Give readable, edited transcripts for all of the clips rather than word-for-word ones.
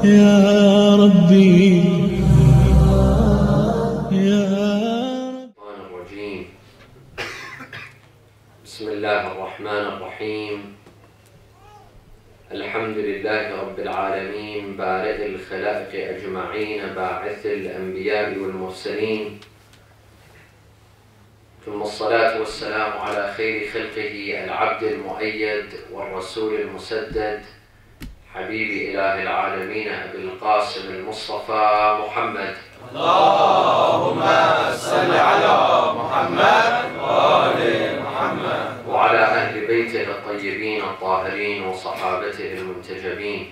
يا ربي يا الرجيم. بسم الله الرحمن الرحيم. الحمد لله رب العالمين، بارئ الخلائق أجمعين، باعث الأنبياء والمرسلين، ثم الصلاة والسلام على خير خلقه العبد المؤيد والرسول المسدد، حبيب إله العالمين أبي القاسم المصطفى محمد. اللهم صل على محمد وآل محمد وعلى أهل بيته الطيبين الطاهرين وصحابته المنتجبين.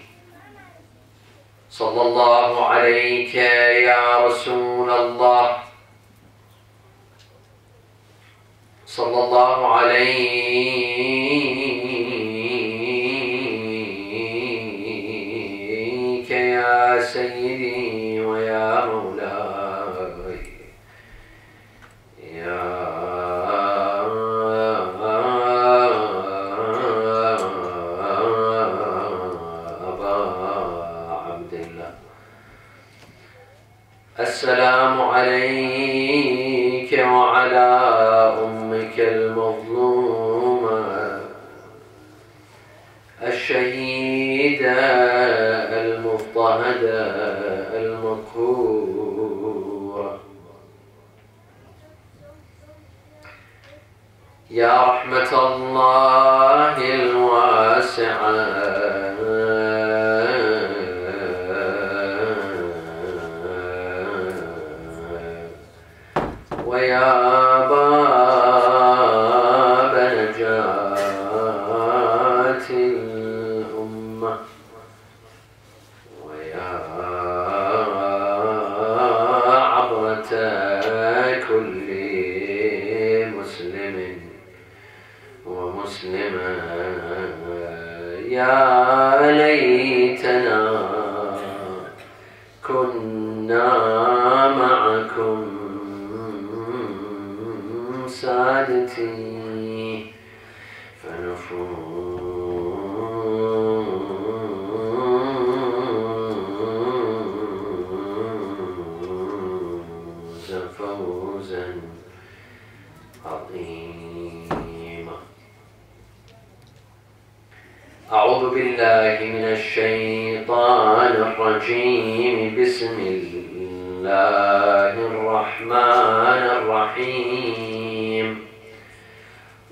صلى الله عليك يا رسول الله، صلى الله عليك يا سيدي ويا مولاي يا أبا عبد الله. السلام عليك وعلى أمك المظلومة الشهيدة المضطهدة المقهورة. يا رحمة الله الواسعة، ويا باب نجاة الأمة، ويا عبرة كل مسلم ومسلمة. يا ليتنا كنا معكم سادتي فنفوز فوزا عظيما. أعوذ بالله من الشيطان الرجيم. بسم الله الرحمن الرحيم.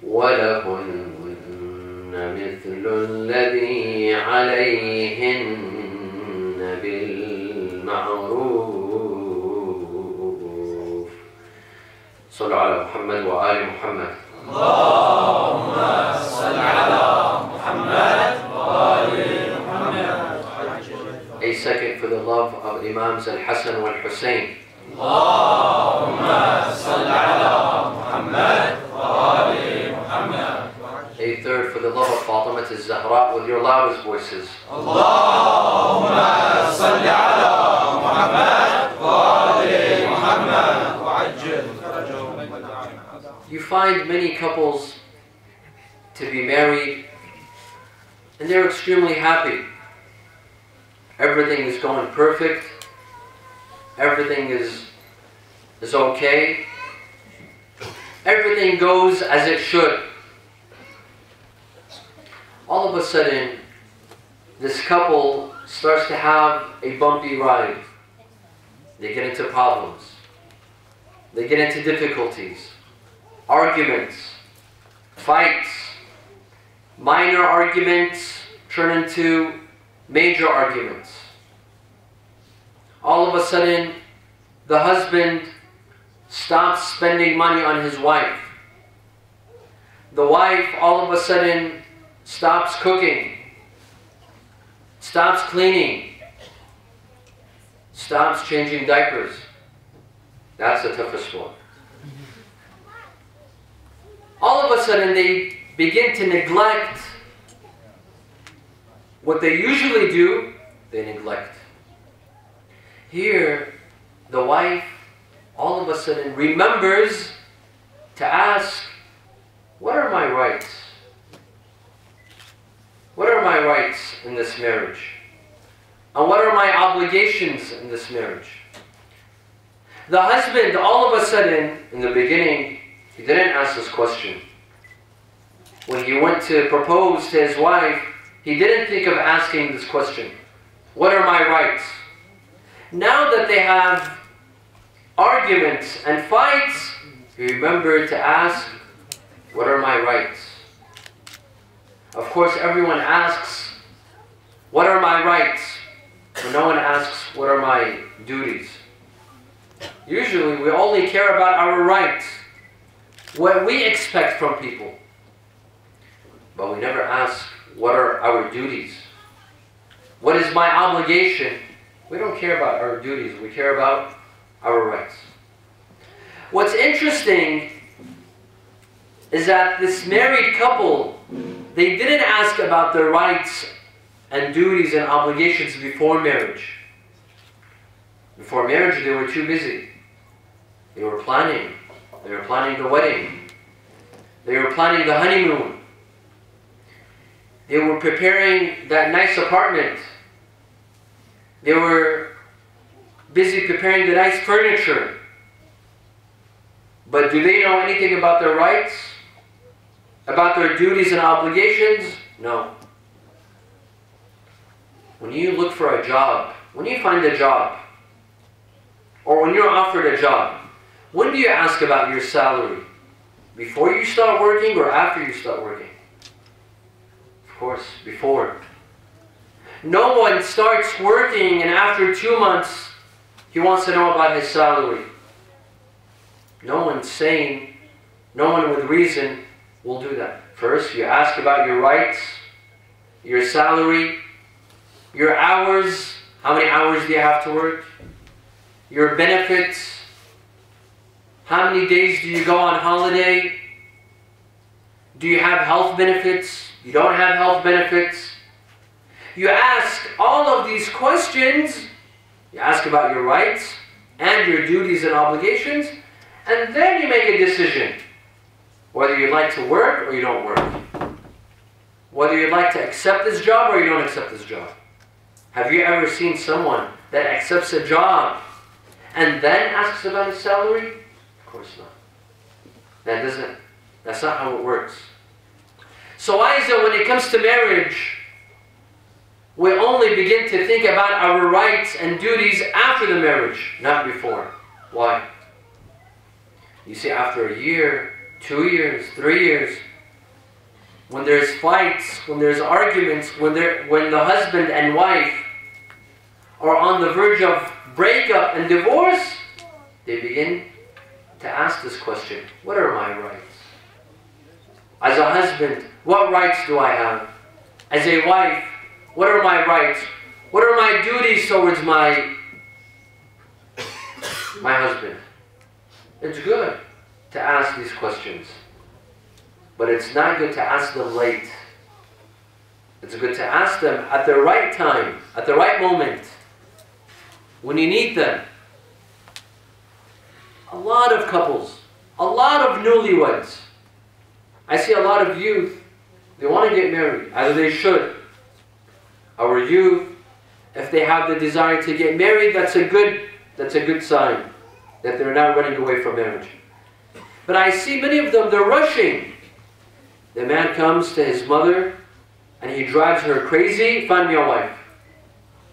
ولهن مثل الذي عليهن بالمعروف. صلوا على محمد وآل محمد. اللهم صل على محمد وآل محمد. A second for the love of Imams Al-Hassan wal-Hussein. اللهم صل على محمد وآل محمد. A third for the love of Fatimah al-Zahra with your loudest voices. اللهم صل على محمد وآل محمد وعجل فرجهم. You find many couples to be married and they're extremely happy. Everything is going perfect. Everything is okay. Everything goes as it should. All of a sudden, this couple starts to have a bumpy ride. They get into problems. They get into difficulties, arguments, fights. Minor arguments turn into major arguments. All of a sudden, the husband stops spending money on his wife. The wife all of a sudden stops cooking, stops cleaning, stops changing diapers. That's the toughest one. All of a sudden they begin to neglect what they usually do, they neglect. Here, the wife all of a sudden remembers to ask, what are my rights? What are my rights in this marriage? And what are my obligations in this marriage? The husband, all of a sudden, in the beginning, he didn't ask this question. When he went to propose to his wife, he didn't think of asking this question. What are my rights? Now that they have arguments and fights, he remembered to ask, what are my rights? Of course, everyone asks, what are my rights? But no one asks, what are my duties? Usually, we only care about our rights, what we expect from people. But we never ask, what are our duties? What is my obligation? We don't care about our duties, we care about our rights. What's interesting is that this married couple, they didn't ask about their rights and duties and obligations before marriage. Before marriage, they were too busy. They were planning. They were planning the wedding. They were planning the honeymoon. They were preparing that nice apartment. They were busy preparing the nice furniture. But do they know anything about their rights? About their duties and obligations? No. When you look for a job, when you find a job, or when you're offered a job, when do you ask about your salary? Before you start working or after you start working? Of course, before. No one starts working and after 2 months, he wants to know about his salary. No one sane, no one with reason will do that. First, you ask about your rights, your salary, your hours, how many hours do you have to work, your benefits, how many days do you go on holiday, do you have health benefits, you don't have health benefits. You ask all of these questions, you ask about your rights and your duties and obligations, and then you make a decision whether you like to work or you don't work. Whether you'd like to accept this job or you don't accept this job. Have you ever seen someone that accepts a job and then asks about his salary? Of course not. That's not how it works. So why is it when it comes to marriage, we only begin to think about our rights and duties after the marriage, not before? Why? You see, after a year, 2 years, 3 years, when there's fights, when there's arguments, when the husband and wife are on the verge of breakup and divorce, they begin to ask this question, what are my rights? As a husband, what rights do I have? As a wife, what are my rights? What are my duties towards my husband? It's good to ask these questions, but it's not good to ask them late. It's good to ask them at the right time, at the right moment, when you need them. A lot of couples, a lot of newlyweds, I see a lot of youth, they want to get married, either they should. Our youth, if they have the desire to get married, that's a good sign that they're not running away from marriage. But I see many of them, they're rushing. The man comes to his mother and he drives her crazy, find me a wife.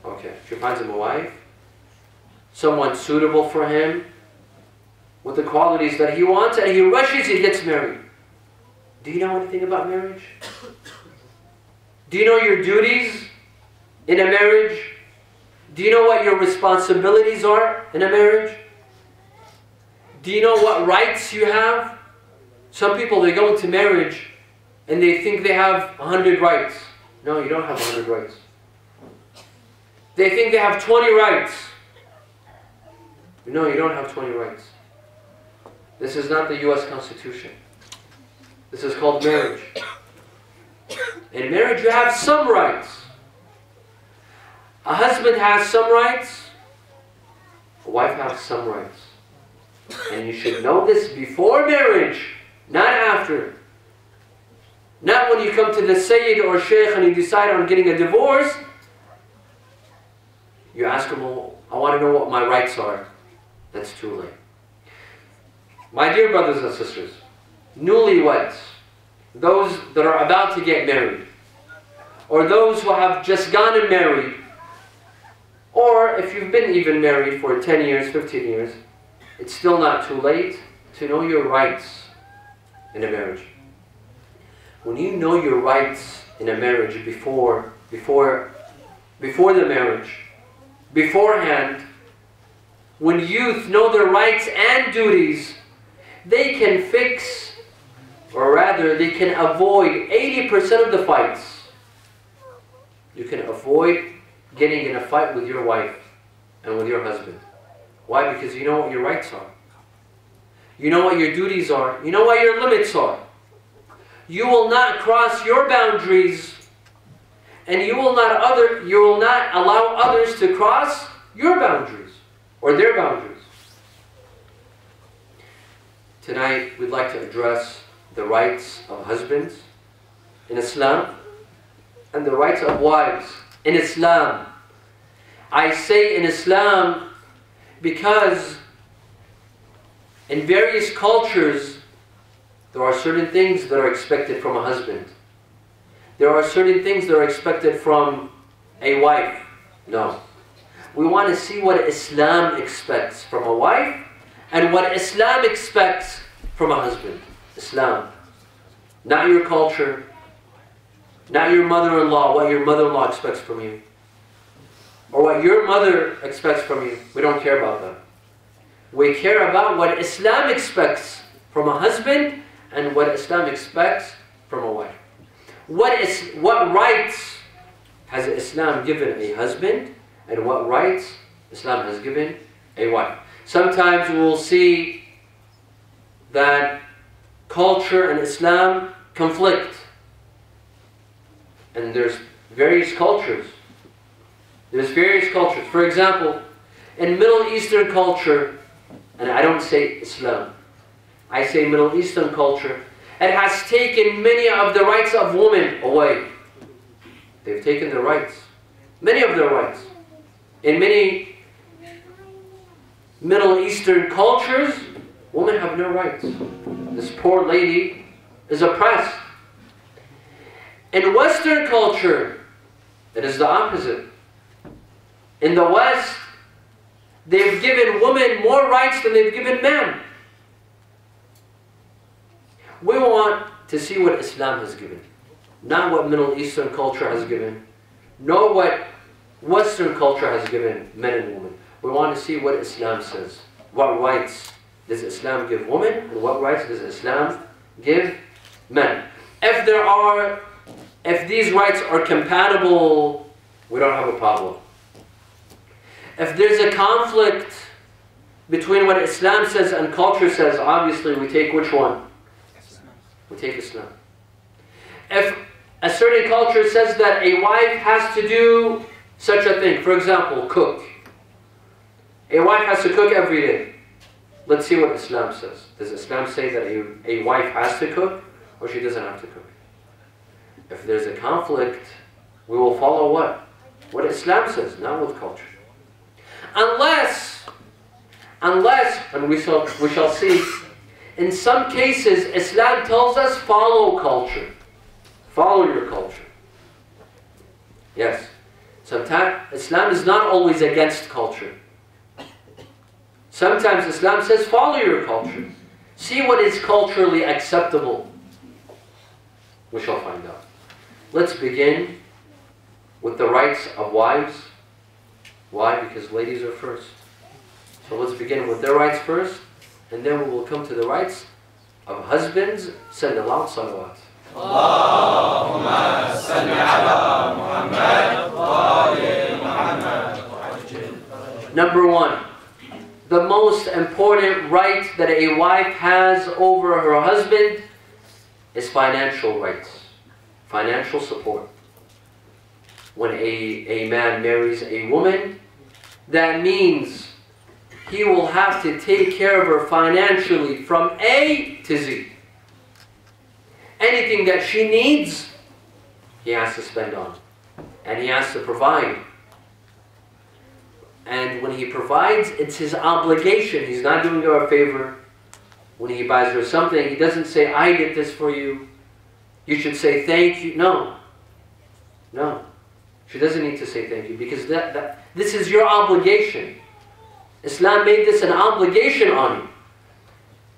Okay, she finds him a wife, someone suitable for him, with the qualities that he wants, and he rushes, he gets married. Do you know anything about marriage? Do you know your duties in a marriage? Do you know what your responsibilities are in a marriage? Do you know what rights you have? Some people, they go into marriage and they think they have 100 rights. No, you don't have 100 rights. They think they have 20 rights. No, you don't have 20 rights. This is not the US Constitution. This is called marriage. In marriage, you have some rights. A husband has some rights. A wife has some rights. And you should know this before marriage, not after. Not when you come to the Sayyid or Sheikh and you decide on getting a divorce. You ask them, well, I want to know what my rights are. That's too late. My dear brothers and sisters, newlyweds, those that are about to get married, or those who have just gotten married, or if you've been even married for 10 years, 15 years, it's still not too late to know your rights in a marriage. When you know your rights in a marriage before the marriage, beforehand, when youth know their rights and duties, they can fix, or rather, they can avoid 80% of the fights. You can avoid getting in a fight with your wife and with your husband. Why? Because you know what your rights are. You know what your duties are. You know what your limits are. You will not cross your boundaries, and you will not allow others to cross your boundaries or their boundaries. Tonight we'd like to address the rights of husbands in Islam and the rights of wives in Islam. I say in Islam because in various cultures there are certain things that are expected from a husband. There are certain things that are expected from a wife. No. We want to see what Islam expects from a wife and what Islam expects from a husband. Islam. Not your culture. Not your mother-in-law, what your mother-in-law expects from you. Or what your mother expects from you. We don't care about that. We care about what Islam expects from a husband and what Islam expects from a wife. What rights has Islam given a husband and what rights Islam has given a wife? Sometimes we will see that culture and Islam conflict. And there's various cultures. There's various cultures. For example, in Middle Eastern culture, and I don't say Islam, I say Middle Eastern culture, it has taken many of the rights of women away. They've taken their rights. Many of their rights. In many Middle Eastern cultures, women have no rights. This poor lady is oppressed. In Western culture, it is the opposite. In the West, they've given women more rights than they've given men. We want to see what Islam has given, not what Middle Eastern culture has given, nor what Western culture has given men and women. We want to see what Islam says. What rights does Islam give women, and what rights does Islam give men? If these rights are compatible, we don't have a problem. If there's a conflict between what Islam says and culture says, obviously we take which one? We take Islam. If a certain culture says that a wife has to do such a thing, for example, cook. A wife has to cook every day. Let's see what Islam says. Does Islam say that a wife has to cook or she doesn't have to cook? If there's a conflict, we will follow what? What Islam says, not with culture. Unless, and we shall see, in some cases, Islam tells us follow culture. Follow your culture. Yes. Sometimes Islam is not always against culture. Sometimes Islam says follow your culture. See what is culturally acceptable. We shall find out. Let's begin with the rights of wives. Why? Because ladies are first. So let's begin with their rights first, and then we will come to the rights of husbands. Send a loud salawat. Allahumma salli ala Muhammad wa ali Muhammad. Number one, the most important right that a wife has over her husband is financial rights. Financial support. When a man marries a woman, that means he will have to take care of her financially from A to Z. Anything that she needs, he has to spend on. And he has to provide. And when he provides, it's his obligation. He's not doing her a favor. When he buys her something, he doesn't say, I did this for you. You should say thank you. No. No. She doesn't need to say thank you because this is your obligation. Islam made this an obligation on you.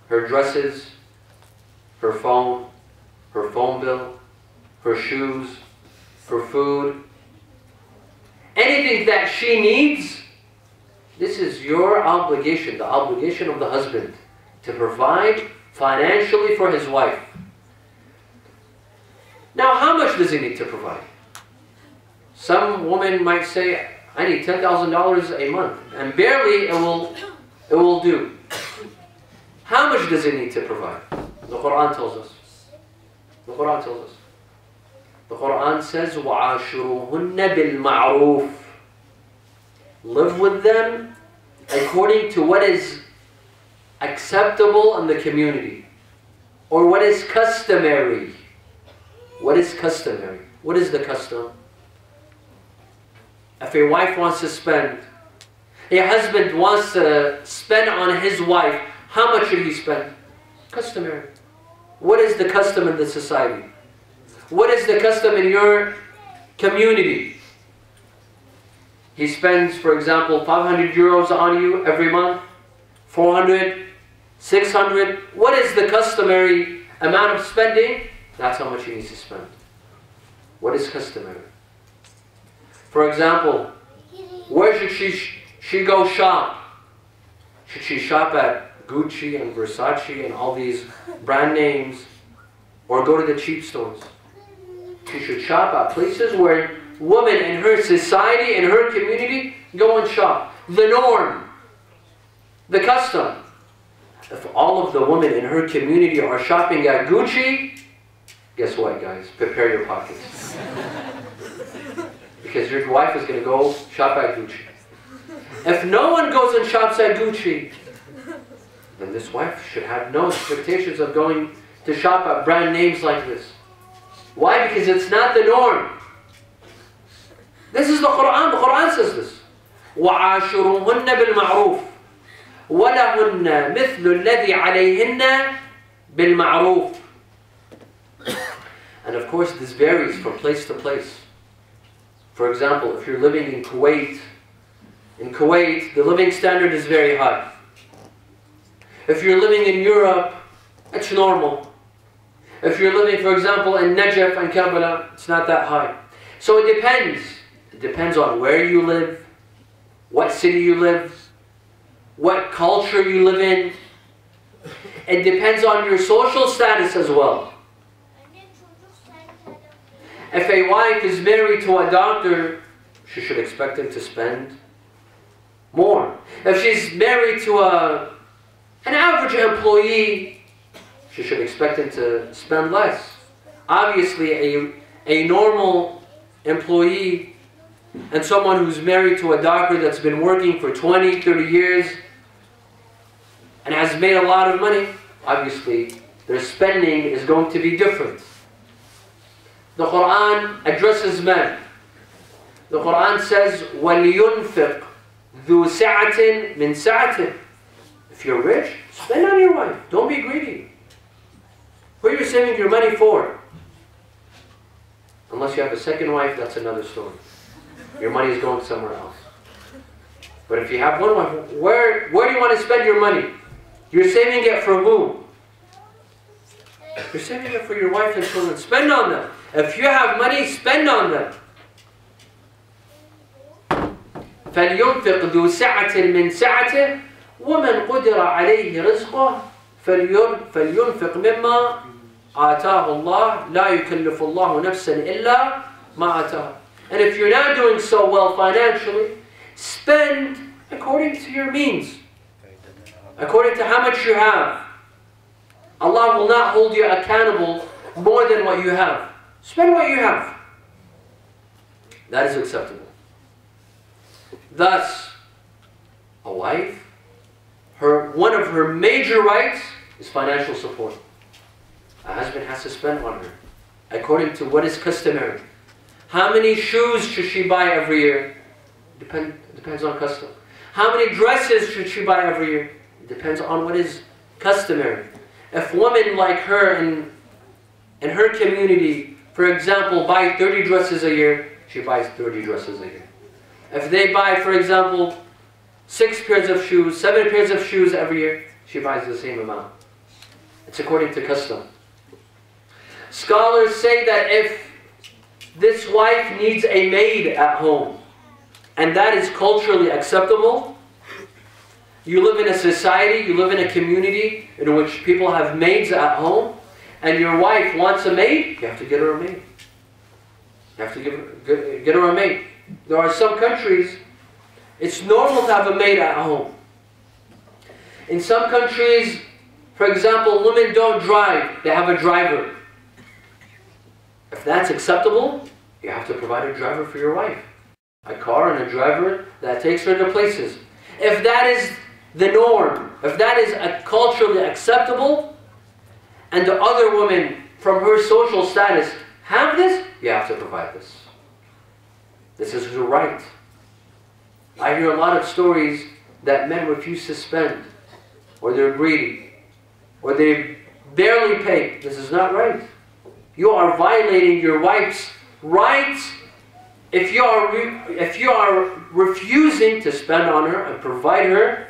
Her dresses, her phone bill, her shoes, her food, anything that she needs, this is your obligation, the obligation of the husband, to provide financially for his wife. Now, how much does he need to provide? Some woman might say, I need $10,000 a month, and barely it will do. How much does he need to provide? The Quran tells us. The Quran tells us. The Quran says, وَعَاشِرُوهُنَّ بِالْمَعْرُوفِ. Live with them according to what is acceptable in the community, or what is customary. What is customary? What is the custom? If a wife wants to spend, a husband wants to spend on his wife, how much should he spend? Customary. What is the custom in the society? What is the custom in your community? He spends, for example, 500 euros on you every month, 400, 600. What is the customary amount of spending? That's how much he needs to spend. What is customary? For example, where should she go shop? Should she shop at Gucci and Versace and all these brand names, or go to the cheap stores? She should shop at places where women in her society, in her community, go and shop. The norm, the custom. If all of the women in her community are shopping at Gucci, guess what, guys? Prepare your pockets. Because your wife is going to go shop at Gucci. If no one goes and shops at Gucci, then this wife should have no expectations of going to shop at brand names like this. Why? Because it's not the norm. This is the Quran. The Quran says this. وَعَاشِرُوهُنَّ بِالْمَعْرُوفِ وَلَهُنَّ مِثْلُ الَّذِي عَلَيْهِنَّ بِالْمَعْرُوفِ. And of course this varies from place to place. For example, if you're living in Kuwait the living standard is very high. If you're living in Europe, it's normal. If you're living, for example, in Najaf and Karbala, it's not that high. So it depends. It depends on where you live, what city you live, what culture you live in. It depends on your social status as well. If a wife is married to a doctor, she should expect him to spend more. If she's married to an average employee, she should expect him to spend less. Obviously, a normal employee and someone who's married to a doctor that's been working for 20, 30 years and has made a lot of money, obviously their spending is going to be different. The Quran addresses men. The Quran says, وَلْيُنْفِقْ ذُو سَعَةٍ مِنْ سَعَةٍ. If you're rich, spend on your wife. Don't be greedy. Who are you saving your money for? Unless you have a second wife, that's another story. Your money is going somewhere else. But if you have one wife, where do you want to spend your money? You're saving it for who? You're saving it for your wife and children. Spend on them. If you have money, spend on them. فَلْيُنْفِقْ ذُو سَعَةٍ مِنْ سَعَةٍ وَمَنْ قُدِرَ عَلَيْهِ رِزْقُهُ فَلْيُنْفِقْ مِمَّا آتَاهُ اللَّهُ لَا يُكَلِّفُ اللَّهُ نَفْسًا إِلَّا مَا آتَاهُ. And if you're not doing so well financially, spend according to your means, according to how much you have. Allah will not hold you accountable more than what you have. Spend what you have. That is acceptable. Thus, a wife, one of her major rights is financial support. A husband has to spend on her according to what is customary. How many shoes should she buy every year? Depends Depends on custom. How many dresses should she buy every year? It depends on what is customary. If women like her in her community, for example, buy 30 dresses a year, she buys 30 dresses a year. If they buy, for example, 6 pairs of shoes, 7 pairs of shoes every year, she buys the same amount. It's according to custom. Scholars say that if this wife needs a maid at home, and that is culturally acceptable, you live in a society, you live in a community in which people have maids at home, and your wife wants a maid, you have to get her a maid. You have to get her a maid. There are some countries, it's normal to have a maid at home. In some countries, for example, women don't drive, they have a driver. If that's acceptable, you have to provide a driver for your wife. A car and a driver that takes her to places. If that is the norm, if that is culturally acceptable, and the other women from her social status have this, you have to provide this. This is her right. I hear a lot of stories that men refuse to spend, or they're greedy, or they barely pay. This is not right. You are violating your wife's rights if you are refusing to spend on her and provide her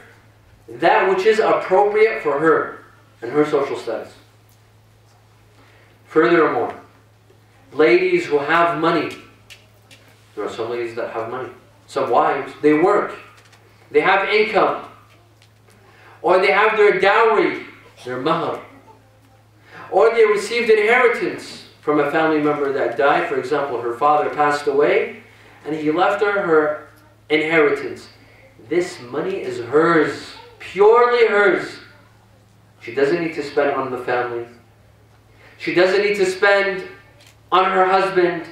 that which is appropriate for her and her social status. Furthermore, ladies who have money, there are some ladies that have money, some wives, they work, they have income, or they have their dowry, their mahar, or they received inheritance from a family member that died. For example, her father passed away and he left her inheritance. This money is hers, purely hers. She doesn't need to spend on the family. She doesn't need to spend on her husband.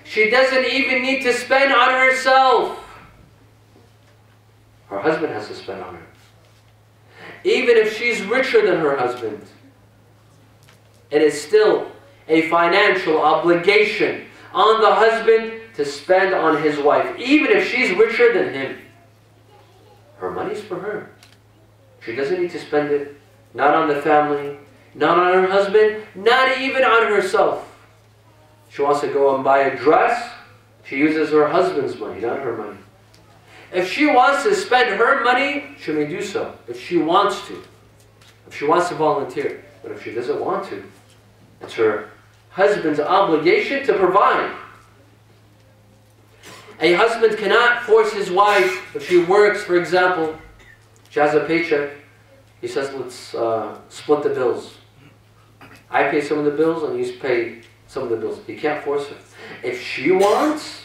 She doesn't even need to spend on herself. Her husband has to spend on her. Even if she's richer than her husband, it is still a financial obligation on the husband to spend on his wife, even if she's richer than him. Her money's for her. She doesn't need to spend it, not on the family, not on her husband, not even on herself. She wants to go and buy a dress, she uses her husband's money, not her money. If she wants to spend her money, she may do so, if she wants to. If she wants to volunteer. But if she doesn't want to, it's her husband's obligation to provide. A husband cannot force his wife, if she works, for example, she has a paycheck, he says, let's split the bills. I pay some of the bills and you pay some of the bills. He can't force her. If she wants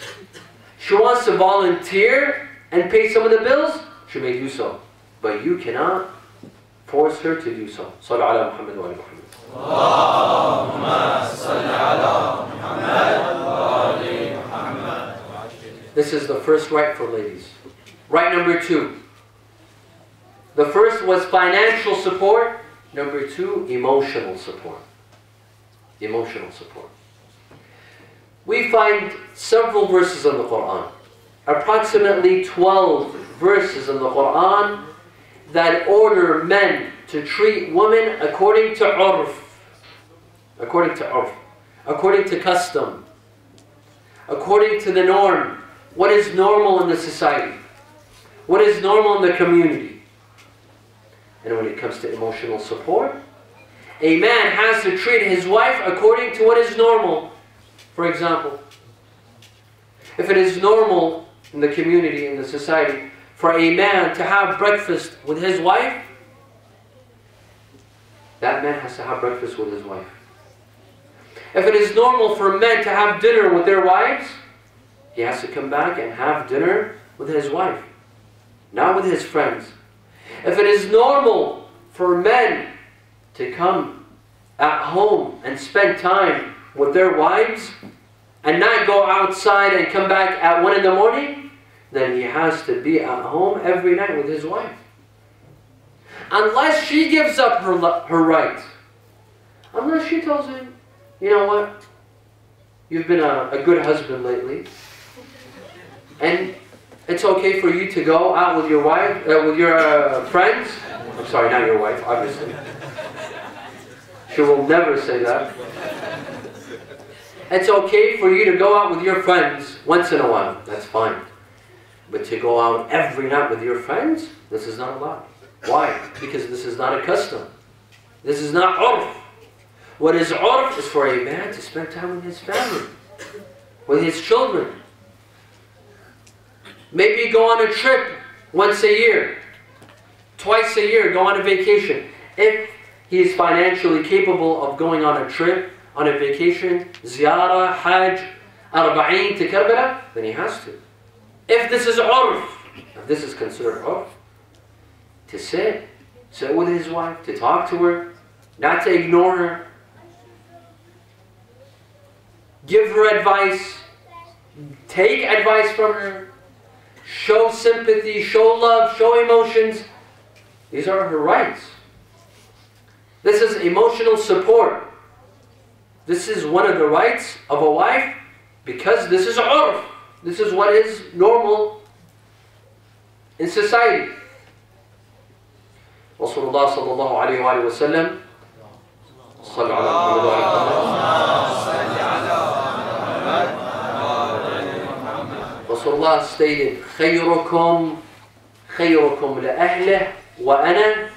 to volunteer and pay some of the bills, she may do so. But you cannot force her to do so. Sallu ala Muhammad wa ala Muhammad. Allahumma salli ala Muhammad wa ali Muhammad. This is the first right for ladies. Right number 2. The first was financial support. Number 2, emotional support. Emotional support. We find several verses in the Quran. Approximately 12 verses in the Quran that order men to treat women according to urf. According to urf. According to custom. According to the norm. What is normal in the society? What is normal in the community? And when it comes to emotional support, a man has to treat his wife according to what is normal. For example, if it is normal in the community, in the society, for a man to have breakfast with his wife, that man has to have breakfast with his wife. If it is normal for men to have dinner with their wives, he has to come back and have dinner with his wife, not with his friends. If it is normal for men to come at home and spend time with their wives and not go outside and come back at 1 in the morning, then he has to be at home every night with his wife. Unless she gives up her right. Unless she tells him, you know what, you've been a good husband lately, and It's okay for you to go out with your wife, with your friends. I'm sorry, not your wife, obviously. She will never say that. It's okay for you to go out with your friends once in a while. That's fine. But to go out every night with your friends, this is not allowed. Why? Because this is not a custom. This is not urf. What is urf is for a man to spend time with his family, with his children. Maybe go on a trip once a year, twice a year, go on a vacation. If he is financially capable of going on a trip, on a vacation, ziyarah, hajj, arba'een to Karbala, then he has to. If this is urf, if this is considered urf, to sit with his wife, to talk to her, not to ignore her, give her advice, take advice from her, show sympathy, show love, show emotions. These are her rights. This is emotional support. This is one of the rights of a wife because this is urf. This is what is normal in society. Rasulullah sallallahu alayhi wa sallam Rasulullah stated, خيركم لأهله وأنا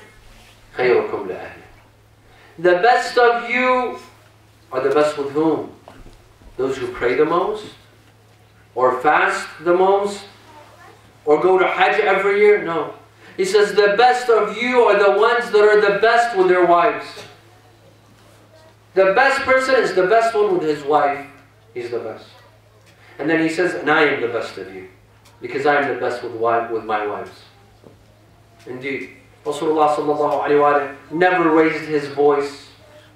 خيركم لأهله. The best of you are the best with whom? Those who pray the most, or fast the most, or go to Hajj every year? No. He says the best of you are the ones that are the best with their wives. The best person is the best one with his wife. He's the best. And then he says, and I am the best of you, because I am the best with my wives. Indeed, Rasulullah sallallahu alaihi wasallam never raised his voice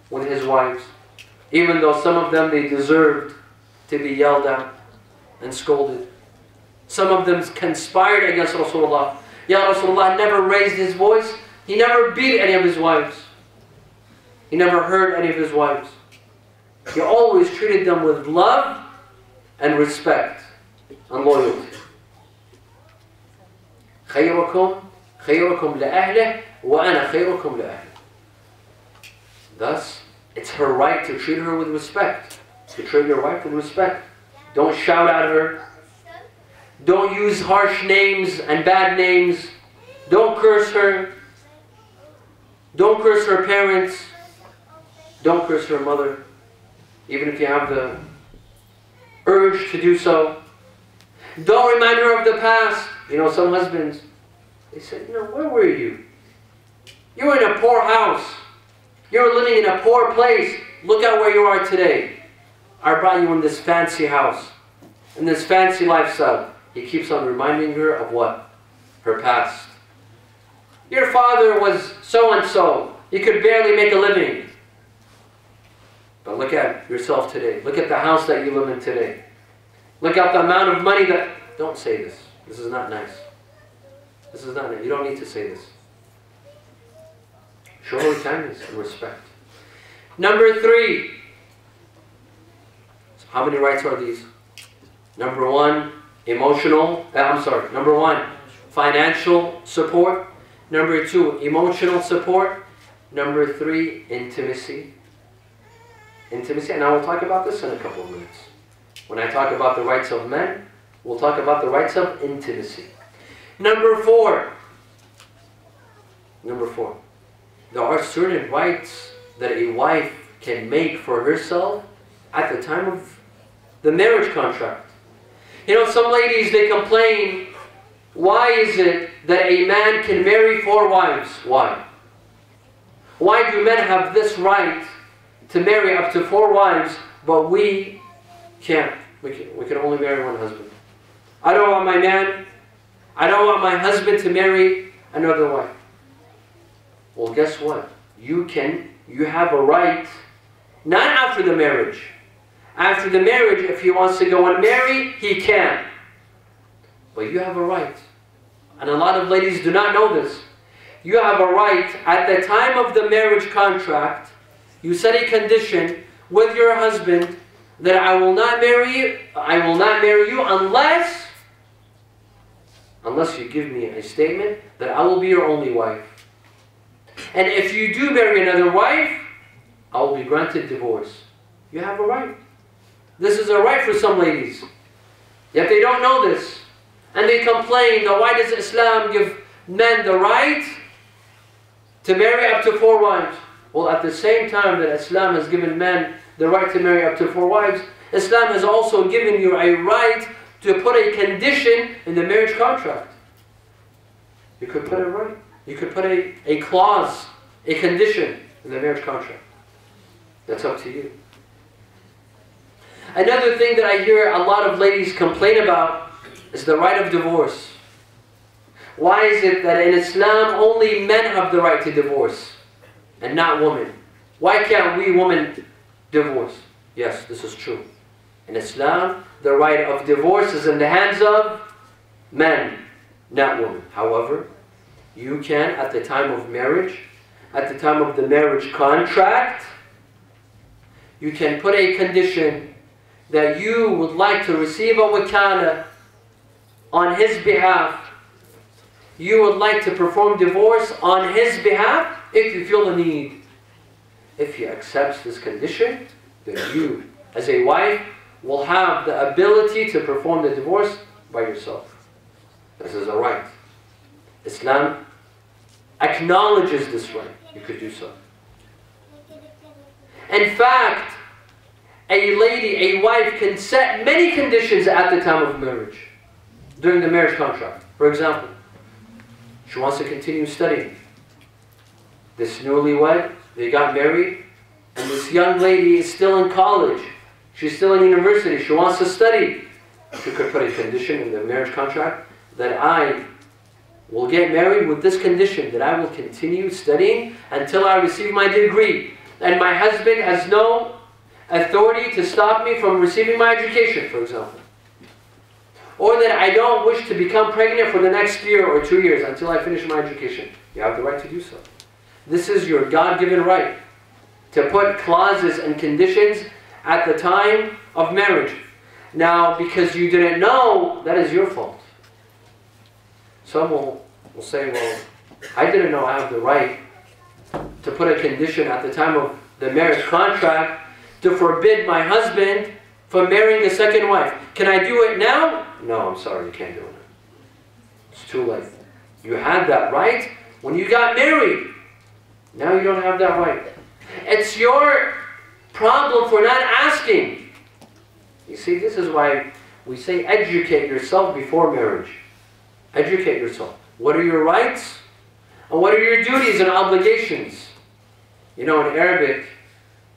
with his wives, even though some of them, they deserved to be yelled at and scolded. Some of them conspired against Rasulullah. Ya Rasulullah never raised his voice. He never beat any of his wives. He never hurt any of his wives. He always treated them with love and respect and loyalty. خيركم لأهله وأنا خيركم لأهله. Thus, it's her right to treat her with respect. To treat your wife with respect. Don't shout at her. Don't use harsh names and bad names. Don't curse her. Don't curse her parents. Don't curse her mother, even if you have the urge to do so. Don't remind her of the past. You know, some husbands, they say, you know, where were you? You were in a poor house. You were living in a poor place. Look at where you are today. I brought you in this fancy house, in this fancy lifestyle. He keeps on reminding her of what? Her past. Your father was so-and-so. You could barely make a living. But look at yourself today. Look at the house that you live in today. Look at the amount of money that... Don't say this. This is not nice. This is not nice. You don't need to say this. Show her kindness and respect. Number 3. So how many rights are these? Number 1, Number 1, financial support. Number 2, emotional support. Number 3, intimacy. Intimacy, and I will talk about this in a couple of minutes. When I talk about the rights of men, we'll talk about the rights of intimacy. Number 4. There are certain rights that a wife can make for herself at the time of the marriage contract. You know, some ladies, they complain, why is it that a man can marry 4 wives? Why? Why do men have this right to marry up to 4 wives, but we can't? We can only marry one husband. I don't want my husband to marry another wife. Well, guess what? You have a right, not after the marriage. After the marriage, if he wants to go and marry, he can. But you have a right. And a lot of ladies do not know this. You have a right, at the time of the marriage contract, you set a condition with your husband that I will not marry you unless unless you give me a statement that I will be your only wife. And if you do marry another wife, I will be granted divorce. You have a right. This is a right for some ladies. Yet they don't know this. And they complain that why does Islam give men the right to marry up to 4 wives? Well, at the same time that Islam has given men the right to marry up to 4 wives, Islam has also given you a right to put a condition in the marriage contract. You could put it right. You could put a clause, a condition in the marriage contract. That's up to you. Another thing that I hear a lot of ladies complain about is the right of divorce. Why is it that in Islam only men have the right to divorce and not women? Why can't we women divorce? Yes, this is true. In Islam, the right of divorce is in the hands of men, not women. However, you can, at the time of marriage, at the time of the marriage contract, you can put a condition that you would like to receive a wakala on his behalf. You would like to perform divorce on his behalf if you feel the need. If he accepts this condition, then you, as a wife, will have the ability to perform the divorce by yourself. This is a right. Islam acknowledges this right. You could do so. In fact, a lady, a wife, can set many conditions at the time of marriage, during the marriage contract. For example, she wants to continue studying. This newlywed, they got married, and this young lady is still in college. She's still in university. She wants to study. She could put a condition in the marriage contract that I will get married with this condition, that I will continue studying until I receive my degree. And my husband has no authority to stop me from receiving my education, for example. Or that I don't wish to become pregnant for the next year or 2 years until I finish my education. You have the right to do so. This is your God-given right, to put clauses and conditions at the time of marriage. Now, because you didn't know, that is your fault. Some will say, well, I didn't know I have the right to put a condition at the time of the marriage contract to forbid my husband from marrying a second wife. Can I do it now? No, I'm sorry, you can't do it. It's too late. You had that right when you got married. Now you don't have that right. It's your problem for not asking. You see, this is why we say educate yourself before marriage. Educate yourself. What are your rights? And what are your duties and obligations? You know, in Arabic,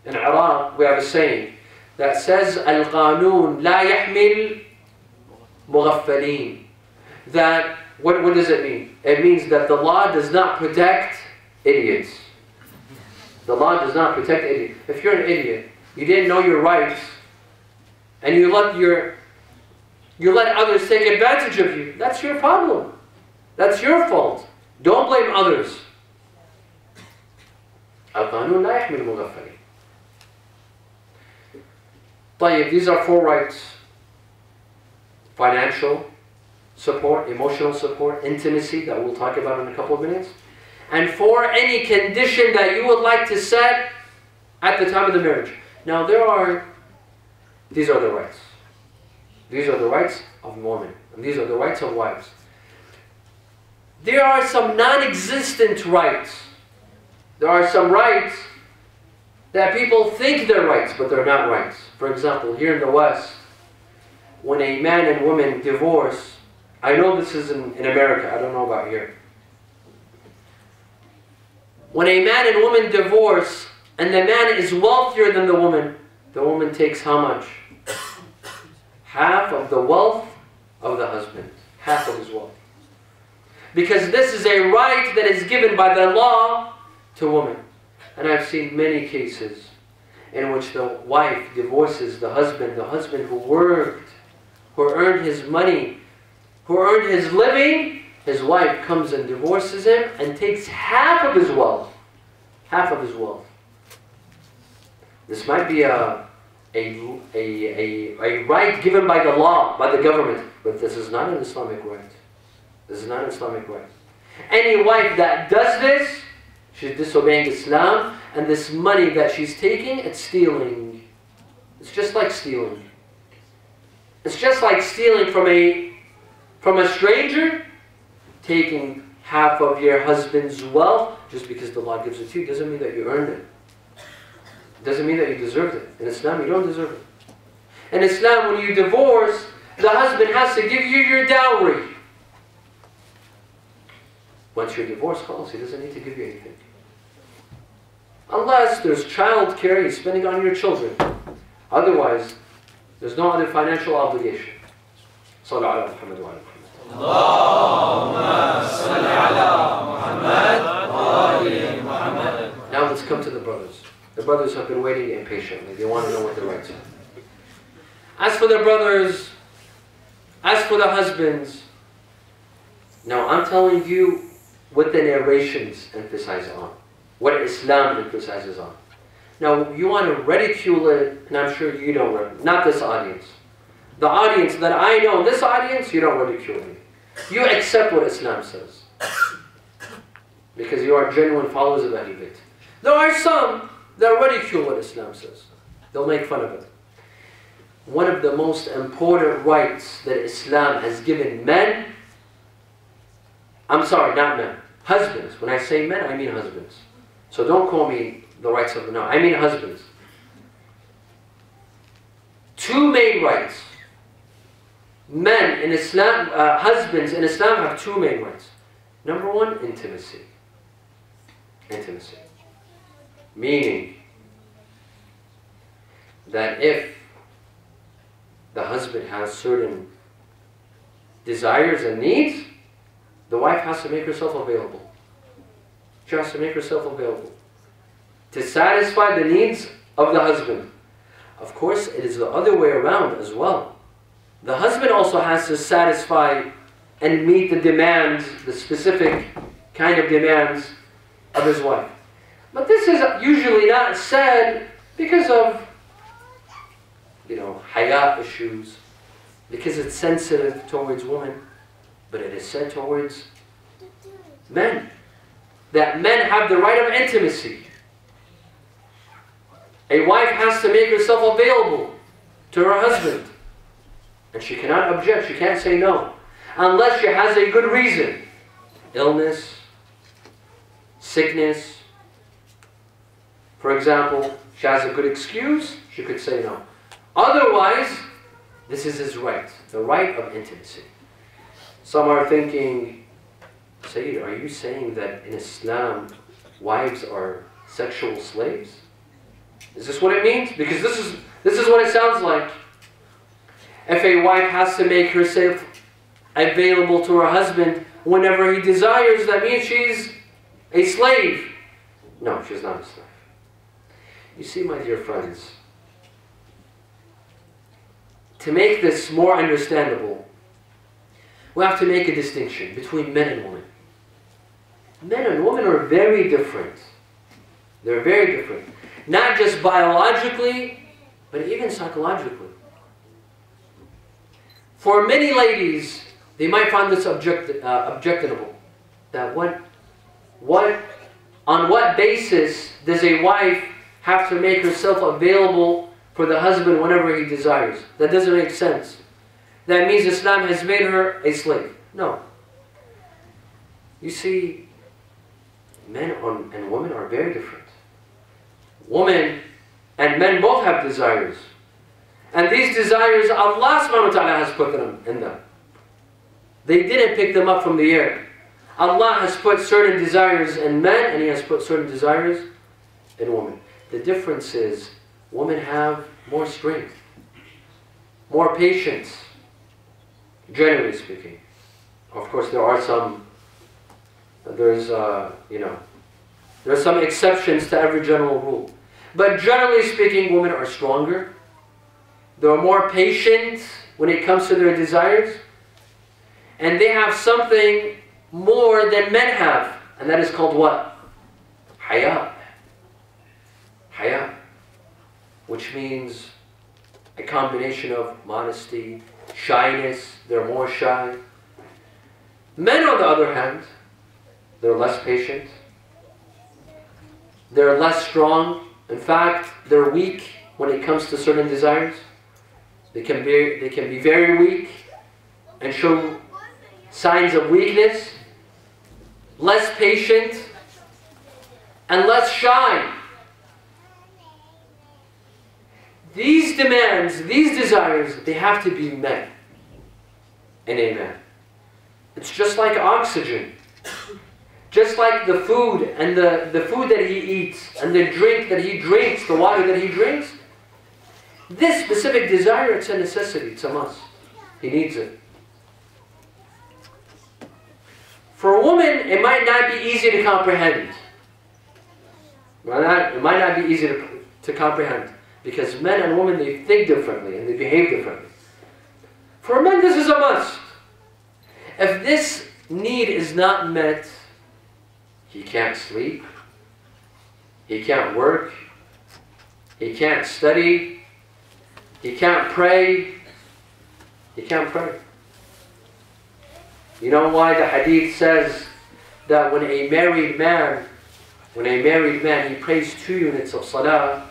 in Iraq, we have a saying that says, Al-Qanun la yahmil mughaffalin. That, what does it mean? It means that the law does not protect idiots. The law does not protect idiots. If you're an idiot, you didn't know your rights, and you let others take advantage of you, that's your problem. That's your fault. Don't blame others. Al-Qanun la yahmil mughaffalin. These are 4 rights: financial support, emotional support, intimacy, that we'll talk about in a couple of minutes, and 4, any condition that you would like to set at the time of the marriage. Now these are the rights. These are the rights of women, and these are the rights of wives. There are some non-existent rights. There are some rights that people think they're rights, but they're not rights. For example, here in the West, when a man and woman divorce, I know this is in America, I don't know about here. When a man and woman divorce, and the man is wealthier than the woman takes how much? Half of the wealth of the husband. Half of his wealth. Because this is a right that is given by the law to women. And I've seen many cases in which the wife divorces the husband who worked, who earned his money, who earned his living. His wife comes and divorces him and takes half of his wealth. Half of his wealth. This might be a right given by the law, by the government, but this is not an Islamic right. This is not an Islamic right. Any wife that does this, she's disobeying Islam, and this money that she's taking, it's stealing. It's just like stealing. It's just like stealing from a stranger, taking half of your husband's wealth just because the law gives it to you. Doesn't mean that you earned it. Doesn't mean that you deserved it. In Islam, you don't deserve it. In Islam, when you divorce, the husband has to give you your dowry. Once you're divorced, he doesn't need to give you anything. Unless there's child care you're spending on your children. Otherwise, there's no other financial obligation. Sallu ala Muhammad wa ala Muhammad. Now let's come to the brothers. The brothers have been waiting impatiently. They want to know what their rights are. As for the brothers, as for the husbands, now I'm telling you what the narrations emphasize on, what Islam emphasizes on. Now you want to ridicule it, and I'm sure you don't, not this audience. The audience that I know, this audience, you don't ridicule me. You accept what Islam says. Because you are genuine followers of Ahlalbait. There are some that ridicule what Islam says. They'll make fun of it. One of the most important rights that Islam has given men, I'm sorry, not men, husbands. When I say men, I mean husbands. So don't call me the rights of the no, I mean husbands. Two main rights. Men in Islam, husbands in Islam have two main rights. Number one, intimacy. Intimacy. Meaning that if the husband has certain desires and needs, the wife has to make herself available. She has to make herself available to satisfy the needs of the husband. Of course, it is the other way around as well. The husband also has to satisfy and meet the demands, the specific kind of demands of his wife. But this is usually not said because of, haya issues, because it's sensitive towards women, but it is said towards men. That men have the right of intimacy. A wife has to make herself available to her husband. And she cannot object, she can't say no. Unless she has a good reason. Illness, sickness. For example, she has a good excuse, she could say no. Otherwise, this is his right, the right of intimacy. Some are thinking, Sayyid, are you saying that in Islam, wives are sexual slaves? Is this what it means? Because this is what it sounds like. If a wife has to make herself available to her husband whenever he desires, that means she's a slave. No, she's not a slave. You see, my dear friends, to make this more understandable, we have to make a distinction between men and women. Men and women are very different. They're very different. Not just biologically, but even psychologically. For many ladies, they might find this objectionable. That on what basis does a wife have to make herself available for the husband whenever he desires? That doesn't make sense. That means Islam has made her a slave. No. You see, men and women are very different. Women and men both have desires. And these desires, Allah subhanahu wa ta'ala has put them in them. They didn't pick them up from the air. Allah has put certain desires in men, and He has put certain desires in women. The difference is, women have more strength, more patience, generally speaking. Of course, there are some, there's some exceptions to every general rule. But generally speaking, women are stronger. They're more patient when it comes to their desires. And they have something more than men have. And that is called what? Haya. Haya. Which means a combination of modesty, shyness. They're more shy. Men, on the other hand, they're less patient. They're less strong. In fact, they're weak when it comes to certain desires. They can be very weak and show signs of weakness, less patient, and less shy. These demands, these desires, they have to be met in a man. It's just like oxygen. Just like the food and the food that he eats and the drink that he drinks, the water that he drinks. This specific desire, it's a necessity, it's a must. He needs it. For a woman, it might not be easy to comprehend. It might not be easy to comprehend. Because men and women, they think differently and they behave differently. For men, this is a must. If this need is not met, he can't sleep, he can't work, he can't study, he can't pray, he can't pray. You know why the hadith says that when a married man, he prays 2 units of salah,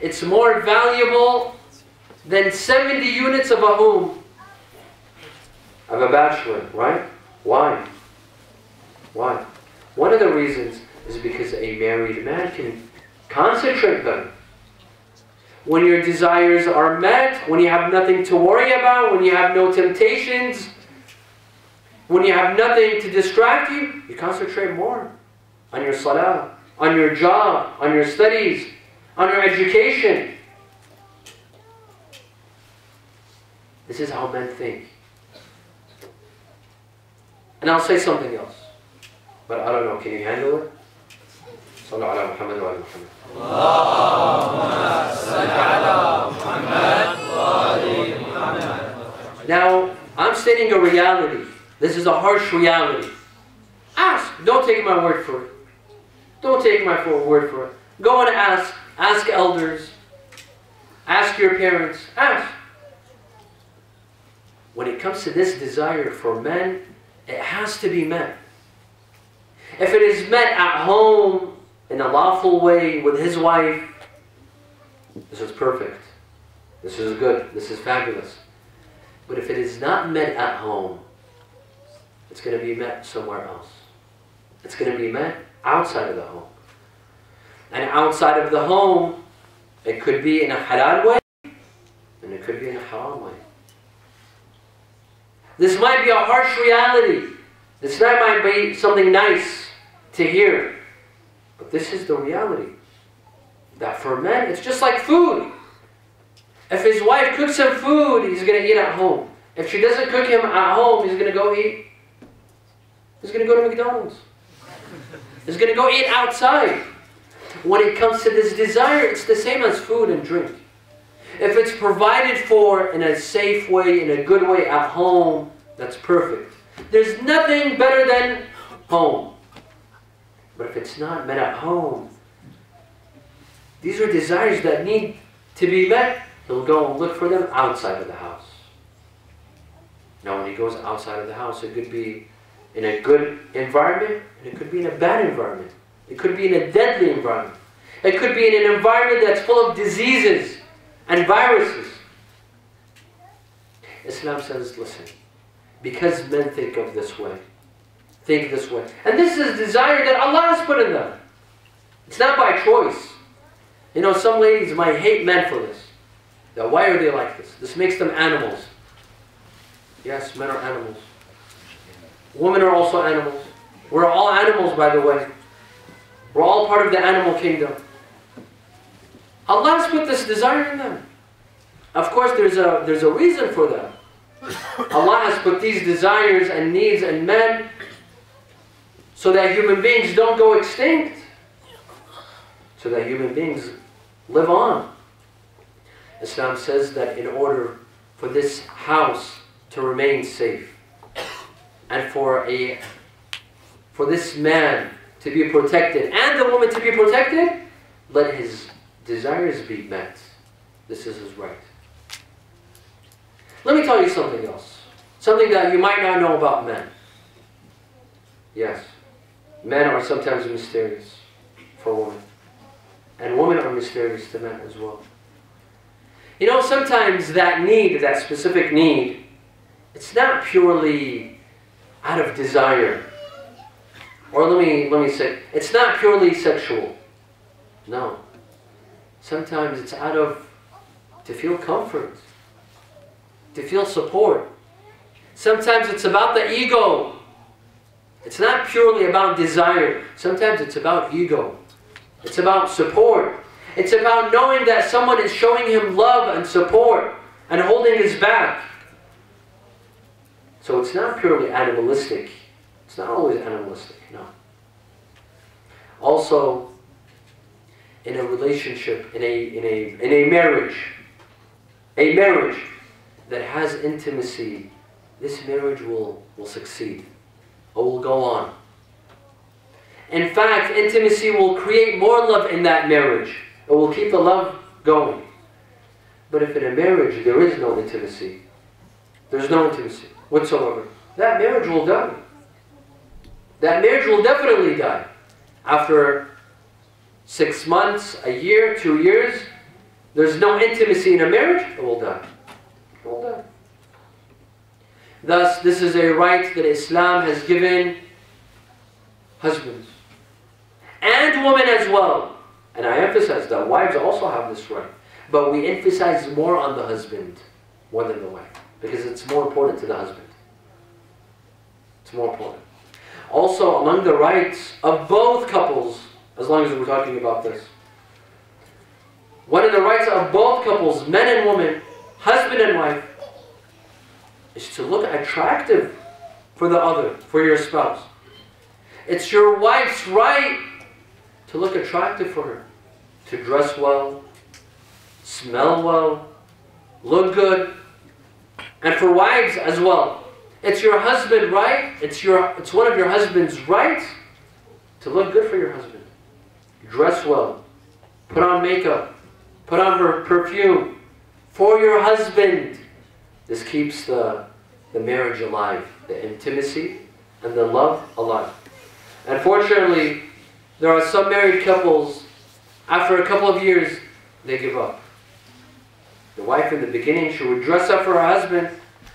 it's more valuable than 70 units of a home, of a bachelor, right? Why? Why? One of the reasons is because a married man can concentrate better. When your desires are met, when you have nothing to worry about, when you have no temptations, when you have nothing to distract you, you concentrate more on your salah, on your job, on your studies, on your education. This is how men think. And I'll say something else. But I don't know, can you handle it? Sallu ala Muhammad wa ala Muhammad. Allahumma salli ala Muhammad wa ala Muhammad. Now, I'm stating a reality. This is a harsh reality. Ask. Don't take my word for it. Don't take my word for it. Go and ask. Ask elders. Ask your parents. Ask. When it comes to this desire for men, it has to be met. If it is met at home in a lawful way with his wife, this is perfect. This is good. This is fabulous. But if it is not met at home, it's going to be met somewhere else. It's going to be met outside of the home. And outside of the home, it could be in a halal way, and it could be in a haram way. This might be a harsh reality. This might be something nice to hear. But this is the reality. That for men, it's just like food. If his wife cooks him food, he's going to eat at home. If she doesn't cook him at home, he's going to go eat. He's going to go to McDonald's. He's going to go eat outside. When it comes to this desire, it's the same as food and drink. If it's provided for in a safe way, in a good way at home, that's perfect. There's nothing better than home. But if it's not met at home, these are desires that need to be met. He'll go and look for them outside of the house. Now when he goes outside of the house, it could be in a good environment, and it could be in a bad environment. It could be in a deadly environment. It could be in an environment that's full of diseases and viruses. Islam says, listen, because men think of this way, think this way. And this is desire that Allah has put in them. It's not by choice. You know, some ladies might hate men for this. Now, why are they like this? This makes them animals. Yes, men are animals. Women are also animals. We're all animals, by the way. We're all part of the animal kingdom. Allah has put this desire in them. Of course, there's a reason for that. Allah has put these desires and needs in men so that human beings don't go extinct. So that human beings live on. Islam says that in order for this house to remain safe and for this man to be protected and the woman to be protected, let his desires be met. This is his right. Let me tell you something else. Something that you might not know about men. Yes. Men are sometimes mysterious for women. And women are mysterious to men as well. You know, sometimes that need, that specific need, it's not purely out of desire. Or let me say, it's not purely sexual. No. Sometimes it's out of, to feel comfort, to feel support. Sometimes it's about the ego. It's not purely about desire. Sometimes it's about ego. It's about support. It's about knowing that someone is showing him love and support and holding his back. So it's not purely animalistic. It's not always animalistic, no. Also, in a relationship, in a marriage that has intimacy, this marriage will succeed, or will go on. In fact, intimacy will create more love in that marriage. It will keep the love going. But if in a marriage there is no intimacy, there's no intimacy whatsoever, that marriage will die. That marriage will definitely die. After 6 months, a year, 2 years, there's no intimacy in a marriage, it will die. It will die. Thus, this is a right that Islam has given husbands and women as well. And I emphasize that wives also have this right. But we emphasize more on the husband more than the wife, because it's more important to the husband. It's more important. Also, among the rights of both couples, as long as we're talking about this, one of the rights of both couples, men and women, husband and wife, is to look attractive for the other, for your spouse. It's your wife's right to look attractive for her, to dress well, smell well, look good, and for wives as well. It's your husband, right? It's one of your husband's rights to look good for your husband. Dress well, put on makeup, put on perfume for your husband. This keeps the marriage alive, the intimacy and the love alive. Unfortunately, there are some married couples, after a couple of years, they give up. The wife in the beginning, she would dress up for her husband.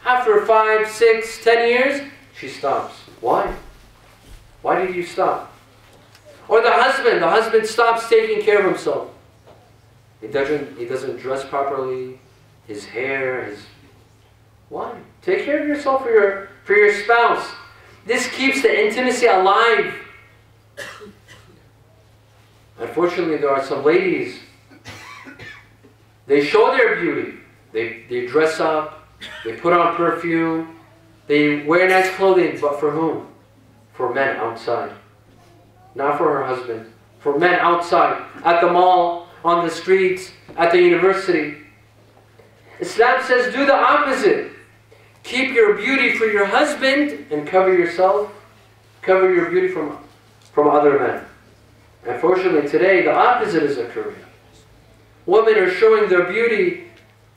After 5, 6, 10 years, she stops. Why? Why did you stop? Or the husband stops taking care of himself. He doesn't dress properly, his hair, Why? Take care of yourself for your spouse. This keeps the intimacy alive. Unfortunately, there are some ladies, they show their beauty. They dress up, they put on perfume, they wear nice clothing, but for whom? For men outside. Not for her husband. For men outside, at the mall, on the streets, at the university. Islam says do the opposite. Keep your beauty for your husband and cover yourself. Cover your beauty from other men. Unfortunately today the opposite is occurring. Women are showing their beauty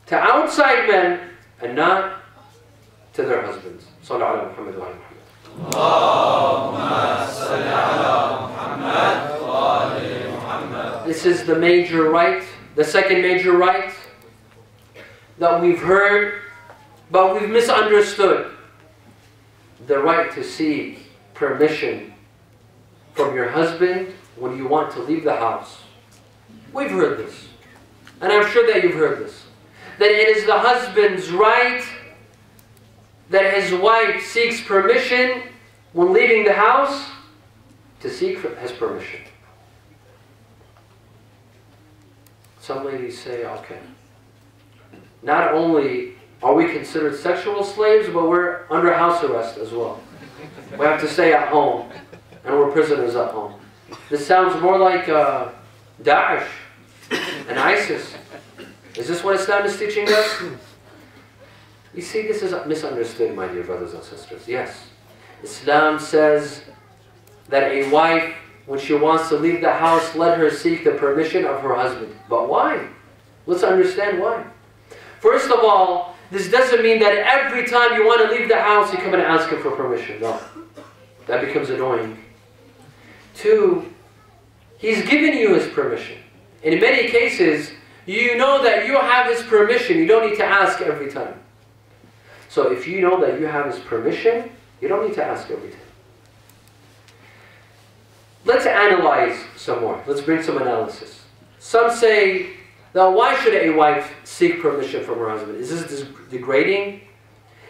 to outside men and not to their husbands. Sallallahu ala Muhammad wa ala Muhammad. Allahumma salli ala Muhammad wa ala Muhammad. This is the major right, the second major right that we've heard, but we've misunderstood. The right to seek permission from your husband when you want to leave the house. We've heard this. And I'm sure that you've heard this. That it is the husband's right that his wife seeks permission when leaving the house to seek his permission. Some ladies say, okay, not only are we considered sexual slaves, but we're under house arrest as well. We have to stay at home, and we're prisoners at home. This sounds more like Daesh and ISIS. Is this what Islam is teaching us? You see, this is misunderstood, my dear brothers and sisters. Yes, Islam says that a wife, when she wants to leave the house, let her seek the permission of her husband. But why? Let's understand why. First of all, this doesn't mean that every time you want to leave the house, you come and ask him for permission. No. That becomes annoying. 2, he's given you his permission. In many cases, you know that you have his permission. You don't need to ask every time. So if you know that you have his permission, you don't need to ask every time. Let's analyze some more. Let's bring some analysis. Some say, now why should a wife seek permission from her husband? Is this degrading?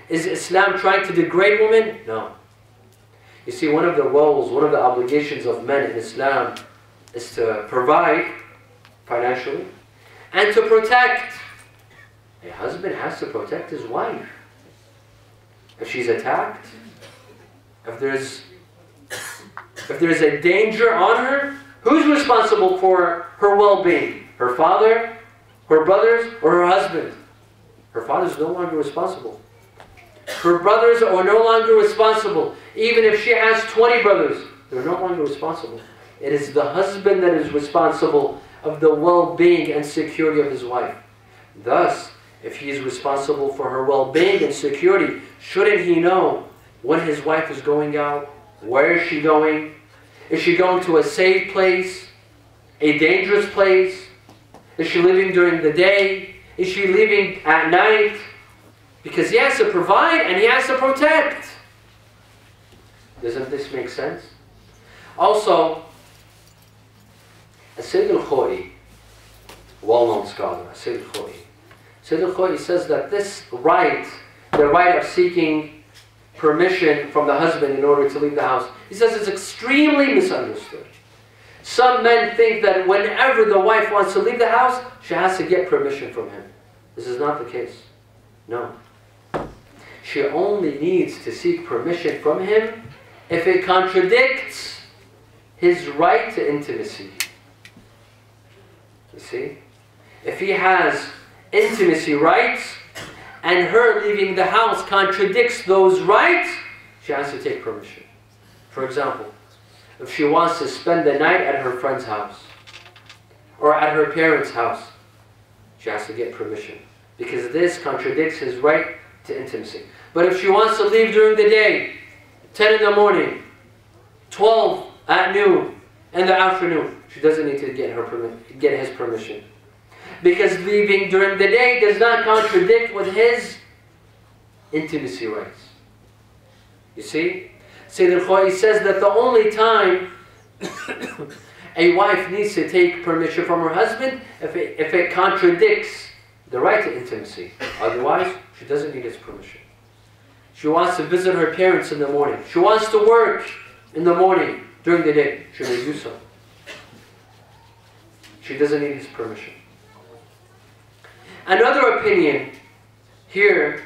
Is Islam trying to degrade women? No. You see, one of the roles, one of the obligations of men in Islam is to provide financially and to protect. A husband has to protect his wife. If she's attacked, if there's a danger on her, who's responsible for her well-being? Her father, her brothers, or her husband? Her father's no longer responsible. Her brothers are no longer responsible. Even if she has 20 brothers, they're no longer responsible. It is the husband that is responsible of the well-being and security of his wife. Thus, if he is responsible for her well-being and security, shouldn't he know when his wife is going out? Where is she going? Is she going to a safe place? A dangerous place? Is she leaving during the day? Is she leaving at night? Because he has to provide and he has to protect. Doesn't this make sense? Also, Sayed Al-Khou'i, well-known scholar, Sayed Al-Khou'i. Sayed Al-Khou'i says that this right, the right of seeking permission from the husband in order to leave the house, he says it's extremely misunderstood. Some men think that whenever the wife wants to leave the house, she has to get permission from him. This is not the case. No. She only needs to seek permission from him if it contradicts his right to intimacy. You see? If he has intimacy rights and her leaving the house contradicts those rights, she has to take permission. For example, if she wants to spend the night at her friend's house or at her parents' house, she has to get permission because this contradicts his right to intimacy. But if she wants to leave during the day, 10 in the morning, 12 at noon, in the afternoon, she doesn't need to get his permission. Because leaving during the day does not contradict with his intimacy rights. You see? Sayyid Al-Khou'i says that the only time a wife needs to take permission from her husband if it contradicts the right to intimacy. Otherwise, she doesn't need his permission. She wants to visit her parents in the morning. She wants to work in the morning during the day. She may do so. She doesn't need his permission. Another opinion here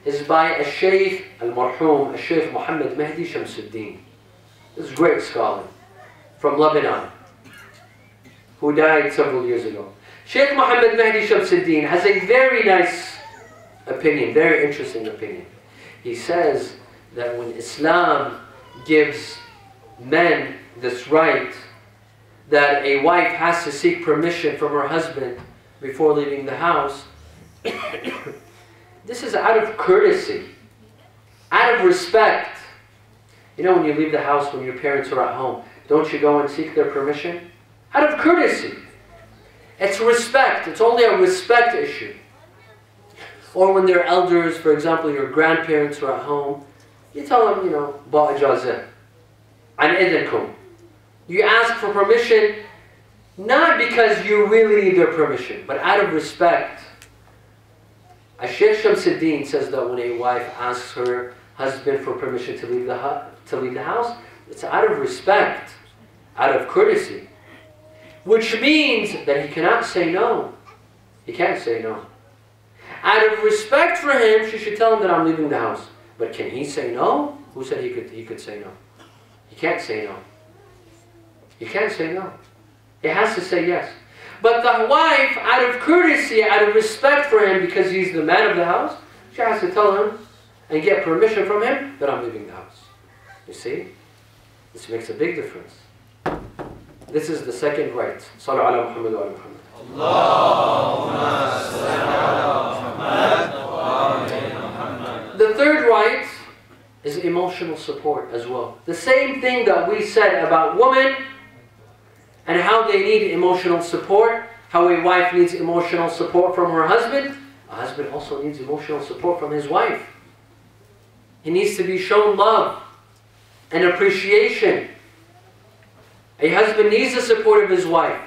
is by a Shaykh al-Marhum, a Shaykh Muhammad Mahdi Shamsuddin. This is a great scholar from Lebanon who died several years ago. Shaykh Muhammad Mahdi Shamsuddin has a very nice opinion, very interesting opinion. He says that when Islam gives men this right that a wife has to seek permission from her husband before leaving the house, this is out of courtesy, out of respect. You know, when you leave the house when your parents are at home, don't you go and seek their permission? Out of courtesy. It's respect. It's only a respect issue. Or when they're elders, for example, your grandparents are at home, you tell them, you know, ba ijazah, an idinkum. You ask for permission, not because you really need their permission, but out of respect. Shaykh Shamsuddin says that when a wife asks her husband for permission to leave the house, it's out of respect, out of courtesy. Which means that he cannot say no. He can't say no. Out of respect for him, she should tell him that I'm leaving the house. But can he say no? Who said he could say no? He can't say no. He can't say no. He has to say yes. But the wife, out of courtesy, out of respect for him, because he's the man of the house, she has to tell him and get permission from him that I'm leaving the house. You see? This makes a big difference. This is the second right. Sallu ala Muhammad wa ala Muhammad. Allahumma salli ala Muhammad wa ala Muhammad. The third right is emotional support as well. The same thing that we said about women and how they need emotional support, how a wife needs emotional support from her husband, a husband also needs emotional support from his wife. He needs to be shown love and appreciation. A husband needs the support of his wife.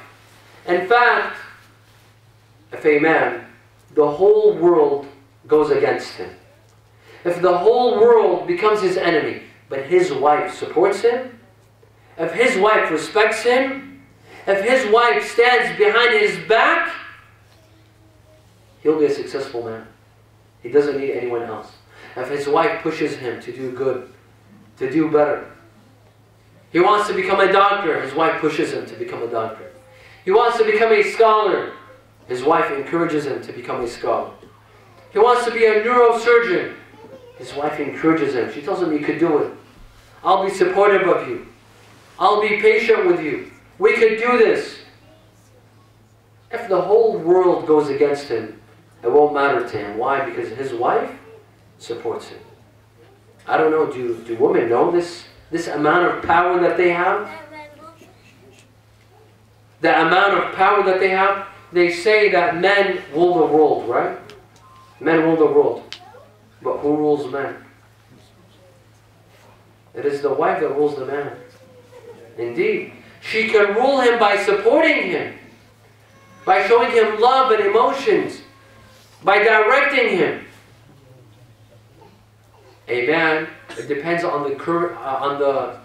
In fact, if a man, the whole world goes against him, if the whole world becomes his enemy, but his wife supports him, if his wife respects him, if his wife stands behind his back, he'll be a successful man. He doesn't need anyone else. If his wife pushes him to do good, to do better. He wants to become a doctor, his wife pushes him to become a doctor. He wants to become a scholar, his wife encourages him to become a scholar. He wants to be a neurosurgeon, his wife encourages him. She tells him, you could do it. I'll be supportive of you. I'll be patient with you. We could do this. If the whole world goes against him, it won't matter to him. Why? Because his wife supports him. I don't know, do women know this amount of power that they have? The amount of power that they have? They say that men rule the world, right? Men rule the world. But who rules men? It is the wife that rules the man. Indeed. She can rule him by supporting him, by showing him love and emotions, by directing him. A man, it depends on the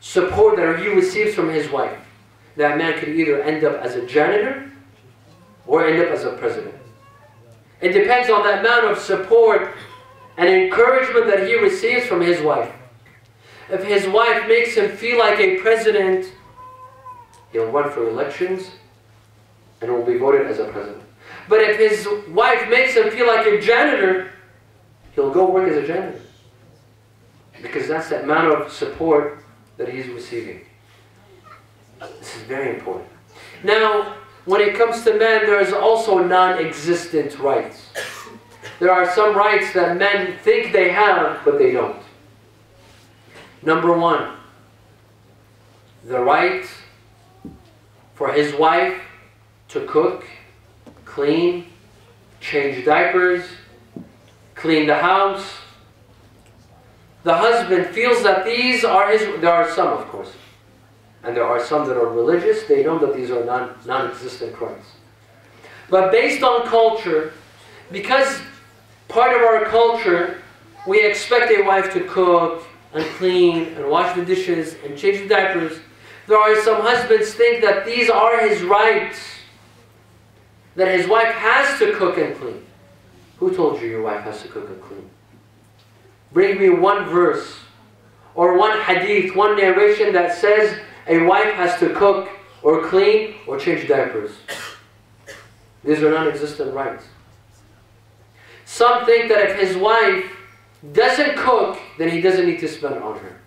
support that he receives from his wife. That man could either end up as a janitor or end up as a president. It depends on the amount of support and encouragement that he receives from his wife. If his wife makes him feel like a president, he'll run for elections and will be voted as a president. But if his wife makes him feel like a janitor, he'll go work as a janitor. Because that's the amount of support that he's receiving. This is very important. Now, when it comes to men, there is also non-existent rights. There are some rights that men think they have, but they don't. Number one, the right for his wife to cook, clean, change diapers, clean the house. The husband feels that these are his, there are some of course, and there are some that are religious, they know that these are non-existent rights. But based on culture, because part of our culture, we expect a wife to cook and clean and wash the dishes and change the diapers, there are some husbands think that these are his rights, that his wife has to cook and clean. Who told you your wife has to cook and clean? Bring me one verse or one hadith, one narration that says a wife has to cook or clean or change diapers. These are non-existent rights. Some think that if his wife doesn't cook, then he doesn't need to spend on her.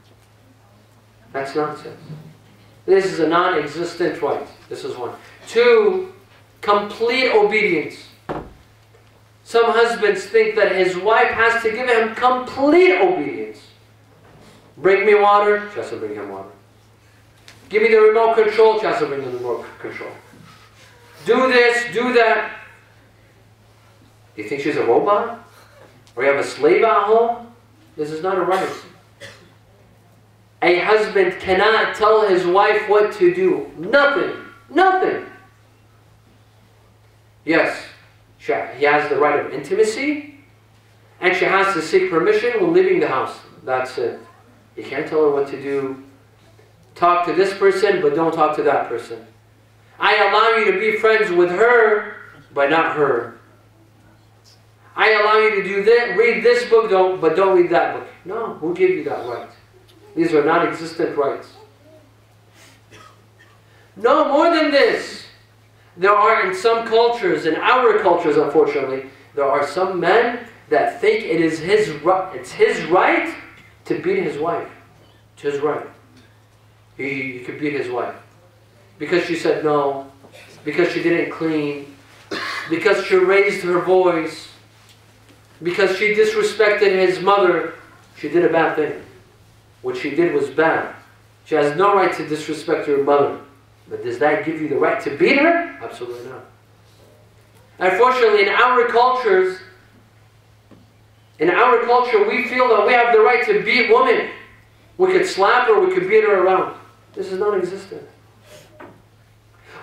That's nonsense. This is a non-existent right. This is one. Two, complete obedience. Some husbands think that his wife has to give him complete obedience. Bring me water, she has to bring him water. Give me the remote control, she has to bring the remote control. Do this, do that. Do you think she's a robot? Or you have a slave at home? This is not a right. A husband cannot tell his wife what to do. Nothing. Nothing. Yes, he has the right of intimacy, and she has to seek permission when leaving the house. That's it. You can't tell her what to do. Talk to this person, but don't talk to that person. I allow you to be friends with her, but not her. I allow you to do this, read this book, but don't read that book. No, who gave you that right? These are non-existent rights. No, more than this. There are in some cultures, in our cultures unfortunately, there are some men that think it is his right to beat his wife. It's his right. He could beat his wife. Because she said no, because she didn't clean, because she raised her voice, because she disrespected his mother, She did a bad thing. What she did was bad. She has no right to disrespect her mother. But does that give you the right to beat her? Absolutely not. Unfortunately, in our culture, we feel that we have the right to beat women. We could slap her, we could beat her around. This is non-existent.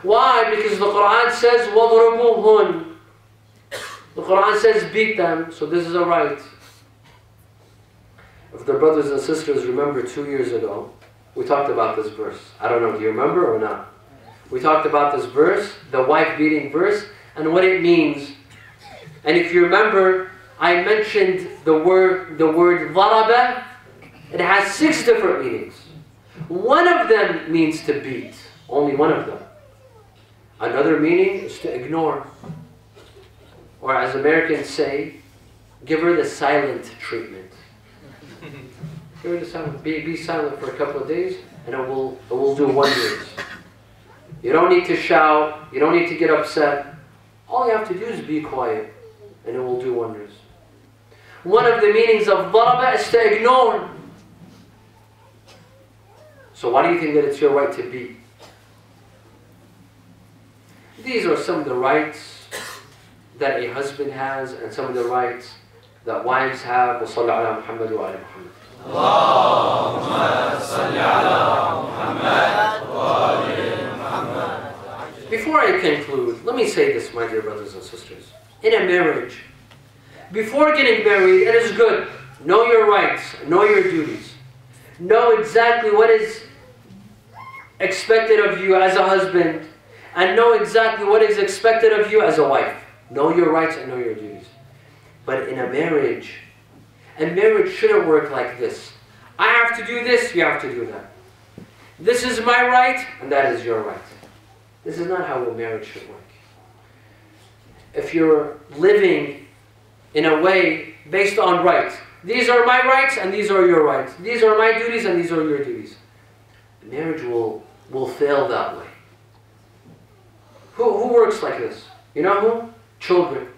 Why? Because the Quran says, وَضْرِبُوهُنْ. The Quran says, beat them, so this is a right. If the brothers and sisters remember 2 years ago, we talked about this verse. I don't know, do you remember or not? We talked about this verse, the wife beating verse, and what it means. And if you remember, I mentioned the word ضَرَبَ. It has 6 different meanings. One of them means to beat, only one of them. Another meaning is to ignore. Or as Americans say, give her the silent treatment. Give her the silent. Be silent for a couple of days, and it will do wonders. You don't need to shout. You don't need to get upset. All you have to do is be quiet, and it will do wonders. One of the meanings of ضرب is to ignore. So why do you think that it's your right to beat? These are some of the rights that a husband has, and some of the rights that wives have. وصلى على محمد وعلى محمد. اللهم صل على محمد وآل محمد. Before I conclude, let me say this, my dear brothers and sisters. In a marriage, before getting married, it is good. Know your rights, know your duties. Know exactly what is expected of you as a husband, and know exactly what is expected of you as a wife. Know your rights and know your duties. But in a marriage shouldn't work like this. I have to do this, you have to do that. This is my right, and that is your right. This is not how a marriage should work. If you're living in a way based on rights, these are my rights and these are your rights. These are my duties and these are your duties. Marriage will fail that way. Who works like this? You know who? Children.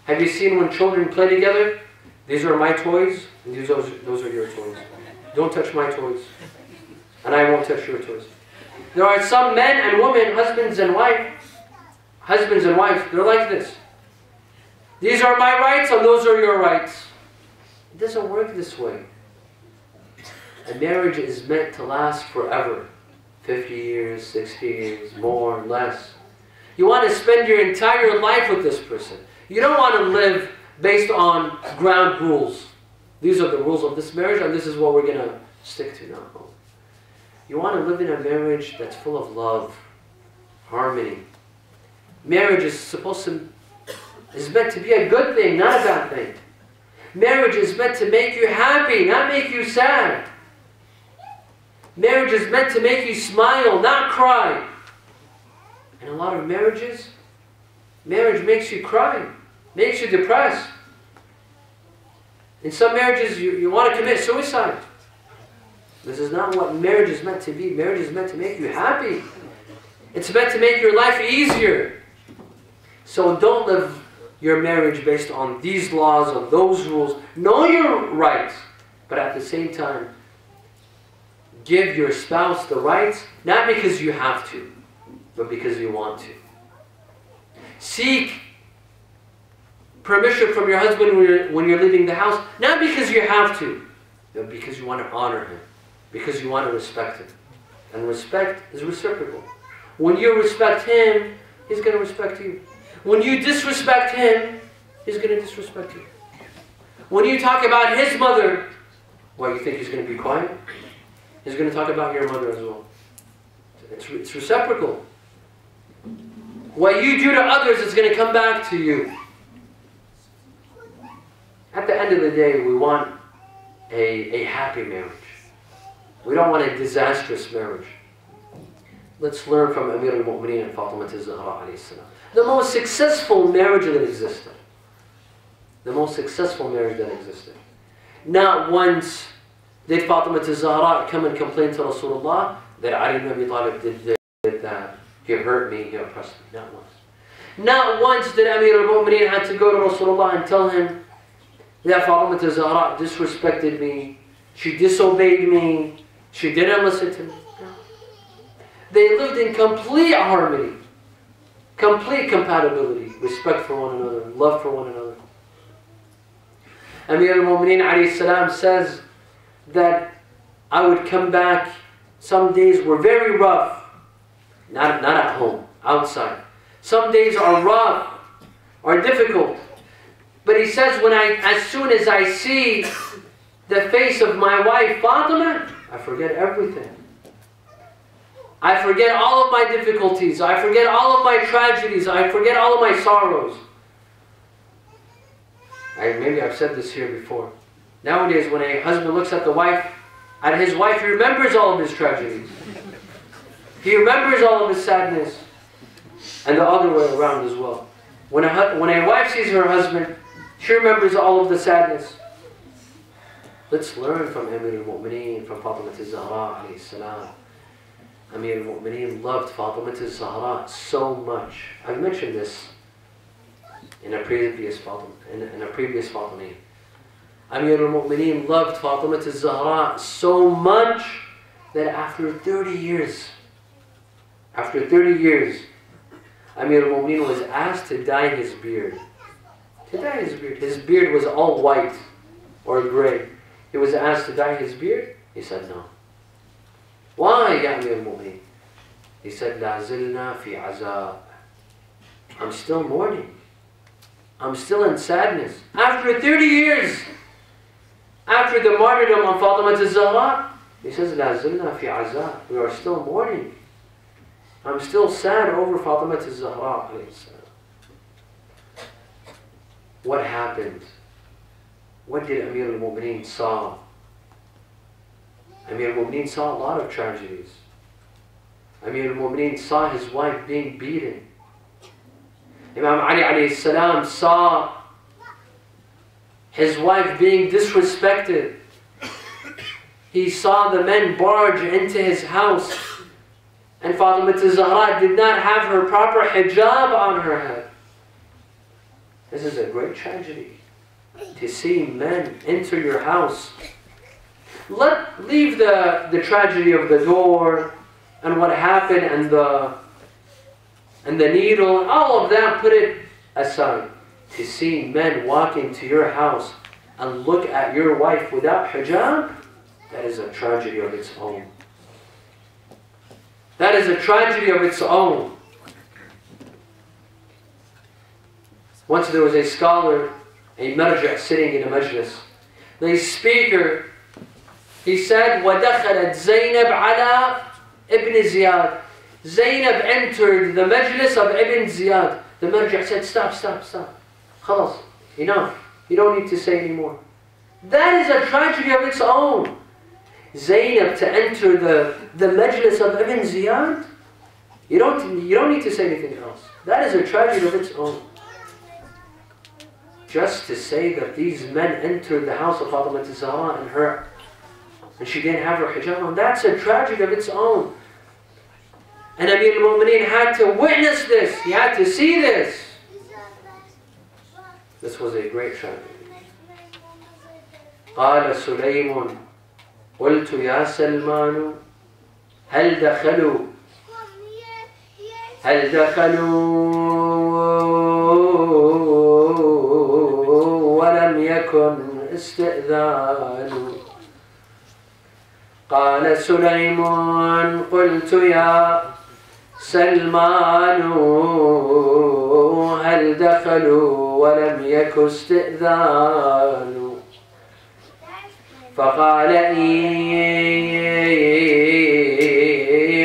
Have you seen when children play together? These are my toys and those are your toys. Don't touch my toys. And I won't touch your toys. There are some men and women, husbands and wives, they're like this. These are my rights and those are your rights. It doesn't work this way. A marriage is meant to last forever. 50 years, 60 years, more, less. You want to spend your entire life with this person. You don't want to live based on ground rules. These are the rules of this marriage and this is what we're going to stick to now. You want to live in a marriage that's full of love, harmony. Marriage is meant to be a good thing, not a bad thing. Marriage is meant to make you happy, not make you sad. Marriage is meant to make you smile, not cry. In a lot of marriage makes you cry, makes you depressed. In some marriages, you want to commit suicide. This is not what marriage is meant to be. Marriage is meant to make you happy. It's meant to make your life easier. So don't live your marriage based on these laws, on those rules. Know your rights, but at the same time, give your spouse the rights, not because you have to, but because you want to. Seek permission from your husband when you're leaving the house, not because you have to, but because you want to honor him, because you want to respect him. And respect is reciprocal. When you respect him, he's going to respect you. When you disrespect him, he's going to disrespect you. When you talk about his mother, what, you think he's going to be quiet? He's going to talk about your mother as well. It's reciprocal. What you do to others is going to come back to you. At the end of the day, we want a happy marriage. We don't want a disastrous marriage. Let's learn from Amir al-Mu'mineen and Fatimah al-Zahra alayhi salam. The most successful marriage that existed. The most successful marriage that existed. Not once did Fatimah al-Zahra come and complain to Rasulullah that Ali ibn Abi Talib did that. He hurt me, he oppressed me. Not once. Not once did Amir al-Mu'mineen have to go to Rasulullah and tell him that Fatima Zahra disrespected me, she disobeyed me, she didn't listen to me. No. They lived in complete harmony, complete compatibility, respect for one another, love for one another. Amir al-Mu'mineen alayhi salam says that I would come back, some days were very rough, not at home, outside. Some days are rough, are difficult. But he says, as soon as I see the face of my wife Fatima, I forget everything. I forget all of my difficulties. I forget all of my tragedies. I forget all of my sorrows. Maybe I've said this here before. Nowadays, when a husband looks at his wife, he remembers all of his tragedies. He remembers all of his sadness. And the other way around as well. When a wife sees her husband, she remembers all of the sadness. Let's learn from Amir al-Mu'mineen, from Fatima Zahra alayhi salam. Amir al-Mu'mineen loved Fatima Zahra so much. I've mentioned this in a previous Fatima. Amir al-Mu'mineen loved Fatima Zahra so much that after 30 years, Amir al-Mu'mineen was asked to dye his beard. His beard was all white or gray. He was asked to dye his beard. He said no. Why, ya Amir al-Mu'mineen? He said, La zilna fi azab. I'm still mourning. I'm still in sadness. After 30 years, after the martyrdom of Fatima Zahra, he says, La zilna fi azab. We are still mourning. I'm still sad over Fatima Zahra alayhi salam. What happened? What did Amir al-Mu'mineen saw? Amir al-Mu'mineen saw a lot of tragedies. Amir al-Mu'mineen saw his wife being beaten. Imam Ali alayhi salam saw his wife being disrespected. He saw the men barge into his house, and Fatima Zahra did not have her proper hijab on her head. This is a great tragedy, to see men enter your house. Leave the tragedy of the door and what happened and the needle, all of that, put it aside. To see men walk into your house and look at your wife without hijab, that is a tragedy of its own. That is a tragedy of its own. Once there was a scholar, a marja' sitting in a majlis. The speaker, he said, وَدَخَلَتْ زَيْنَبْ عَلَى ibn Ziyad. Zaynab entered the majlis of Ibn Ziyad. The marja' said, stop. Khalas, enough. You don't need to say anymore. That is a tragedy of its own. Zaynab to enter the majlis of Ibn Ziyad. You don't need to say anything else. That is a tragedy of its own. Just to say that these men entered the house of Fatima Zahra and she didn't have her hijab on, that's a tragedy of its own. And Amir al-Mu'mineen had to witness this. He had to see this. This was a great tragedy. قال سليم قلت يا سلمان هل دخلوا ولم يكن استئذان. قال سليمان قلت يا سلمان هل دخلوا ولم يكن استئذان. فقال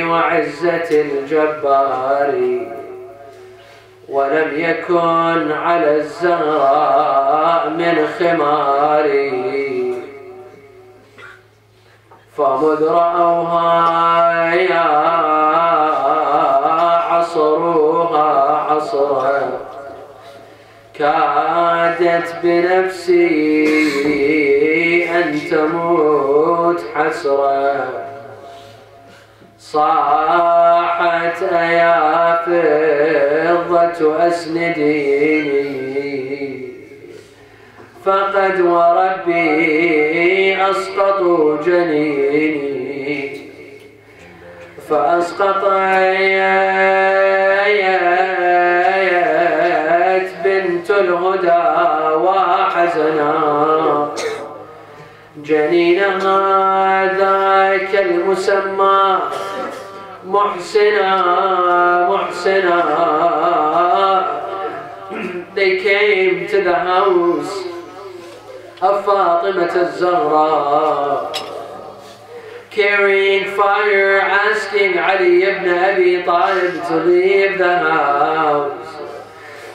وعزة الجبار ولم يكن على الزهراء من خماري. فمذ رأوها يا عصروها عصرا كادت بنفسي أن تموت حسرا. صاحت يا فضة أسنديني فقد وربي أسقطوا جنيني فأسقطت بنت الهدى وحزنا جنينها ذاك المسمى محسنا محسنا. They came to the house of Fatimah al-Zahra carrying fire, asking Ali ibn Abi Talib to leave the house.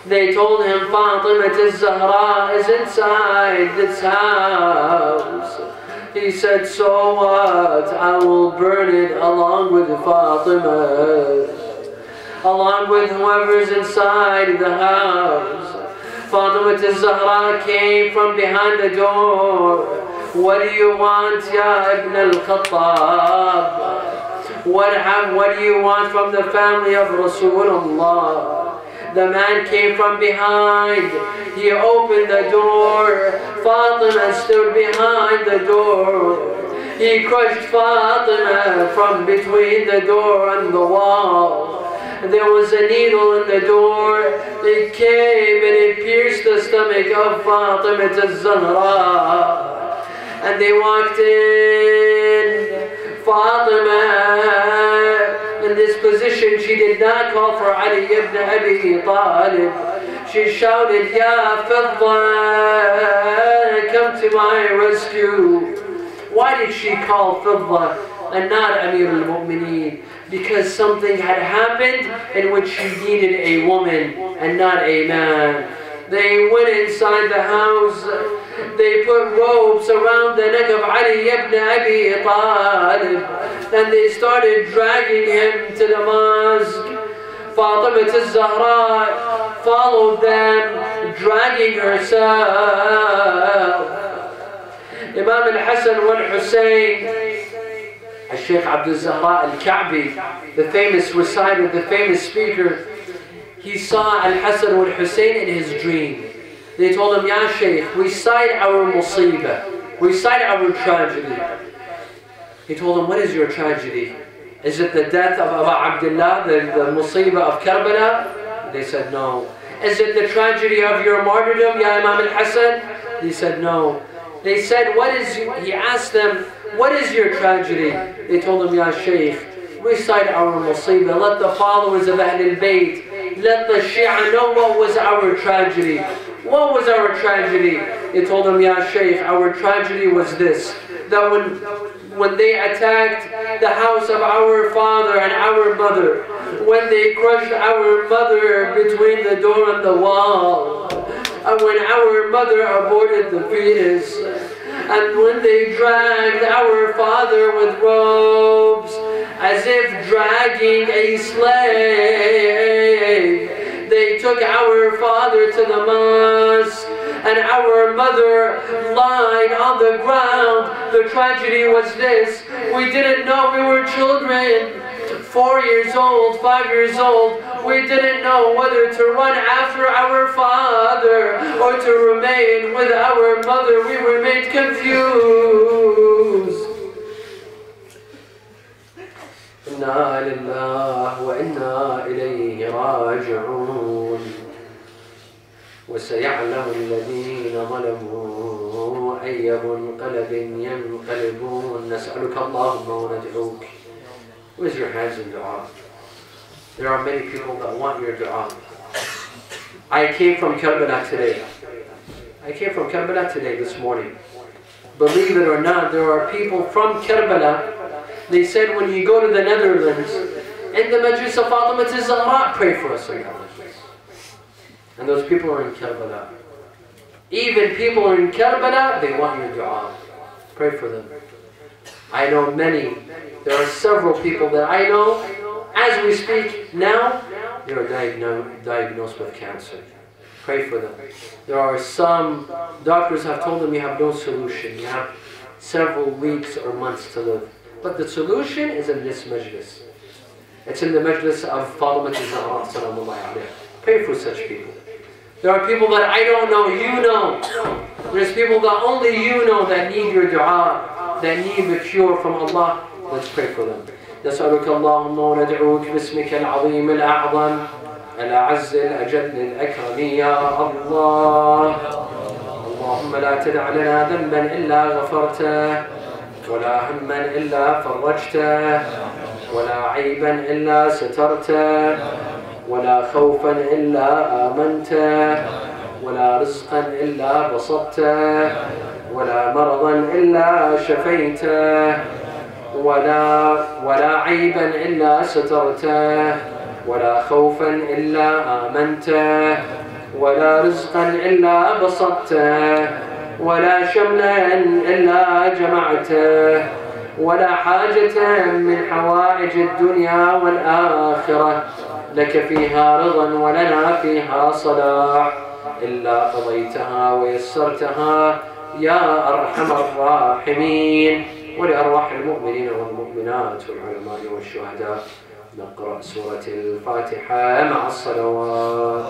They told him Fatimah al-Zahra is inside this house. He said, so what? I will burn it along with Fatimah, along with whoever's inside the house. Fatimah al-Zahra came from behind the door. What do you want, Ya Ibn al-Khattab? What do you want from the family of Rasulullah? The man came from behind. He opened the door. Fatima stood behind the door. He crushed Fatima from between the door and the wall. There was a needle in the door. It came and it pierced the stomach of Fatima al-Zahra. And they walked in. Fatima, in this position, she did not call for Ali ibn Abi Talib. She shouted, Ya Fidda, come to my rescue. Why did she call Fidda and not Amir al-Mu'mineen? Because something had happened in which she needed a woman and not a man. They went inside the house. They put ropes around the neck of Ali ibn Abi Talib and they started dragging him to the mosque. Fatimah al-Zahra followed them, dragging herself. Imam al-Hassan wal-Hussein, Sheikh Abdul Zahra al-Ka'bi, the famous reciter, the famous speaker, he saw Al-Hassan wal-Hussein in his dream. They told him, Ya Shaykh, recite our musibah, recite our tragedy. He told them, what is your tragedy? Is it the death of Abu Abdullah, the musibah of Karbala? They said, no. Is it the tragedy of your martyrdom, Ya Imam al-Hassan? They said, no. They said, he asked them, what is your tragedy? They told him, Ya Shaykh, recite our musibah. Let the followers of Ahlalbait, let the Shia know what was our tragedy. What was our tragedy? They told him, Ya Shaykh, our tragedy was this, that when they attacked the house of our father and our mother, when they crushed our mother between the door and the wall, and when our mother aborted the fetus, and when they dragged our father with ropes, as if dragging a slave, they took our father to the mosque, and our mother lied on the ground. The tragedy was this: we didn't know we were children, 4 years old, 5 years old. We didn't know whether to run after our father or to remain with our mother. We remained confused. Inna lillahi wa inna ilayhi raji'un. وسيعلم الذين ظلموا أي منقلب ينقلبون. نسألك اللهم وندعوك. Raise your hands in dua. There are many people that want your dua. I came from Karbala today. This morning. Believe it or not, there are people from Karbala. They said when you go to the Netherlands, in the Majlis of Fatimah al-Zahra, pray for us in that Majlis. And those people are in Karbala. Even people are in Karbala, they want your dua. Pray for them. I know many. There are several people that I know, as we speak now, they are diagnosed with cancer. Pray for them. There are some doctors have told them you have no solution. You have several weeks or months to live. But the solution is in this majlis. It's in the majlis of Fatimiya al-Zahra. Pray for such people. There are people that I don't know, you know. There's people that only you know that need your dua, that need the cure from Allah. Let's pray for them. نسألك اللهم وندعوك باسمك العظيم الأعظم الأعز الأجل الأكرم يا الله. اللهم لا تدع لنا ذنبا إلا غفرته، ولا هما إلا فرجته، ولا عيبا إلا سترته، ولا خوفا إلا آمنته، ولا رزقا إلا بسطته، ولا مرضا إلا شفيته، ولا عيبا إلا سترته، ولا خوفا إلا آمنته، ولا رزقا إلا بسطته، ولا شملا إلا جمعته، ولا حاجة من حوائج الدنيا والآخرة لك فيها رضا ولنا فيها صلاح إلا قضيتها ويسرتها يا أرحم الراحمين. ولأرواح المؤمنين والمؤمنات والعلماء والشهداء نقرأ سورة الفاتحة مع الصلوات.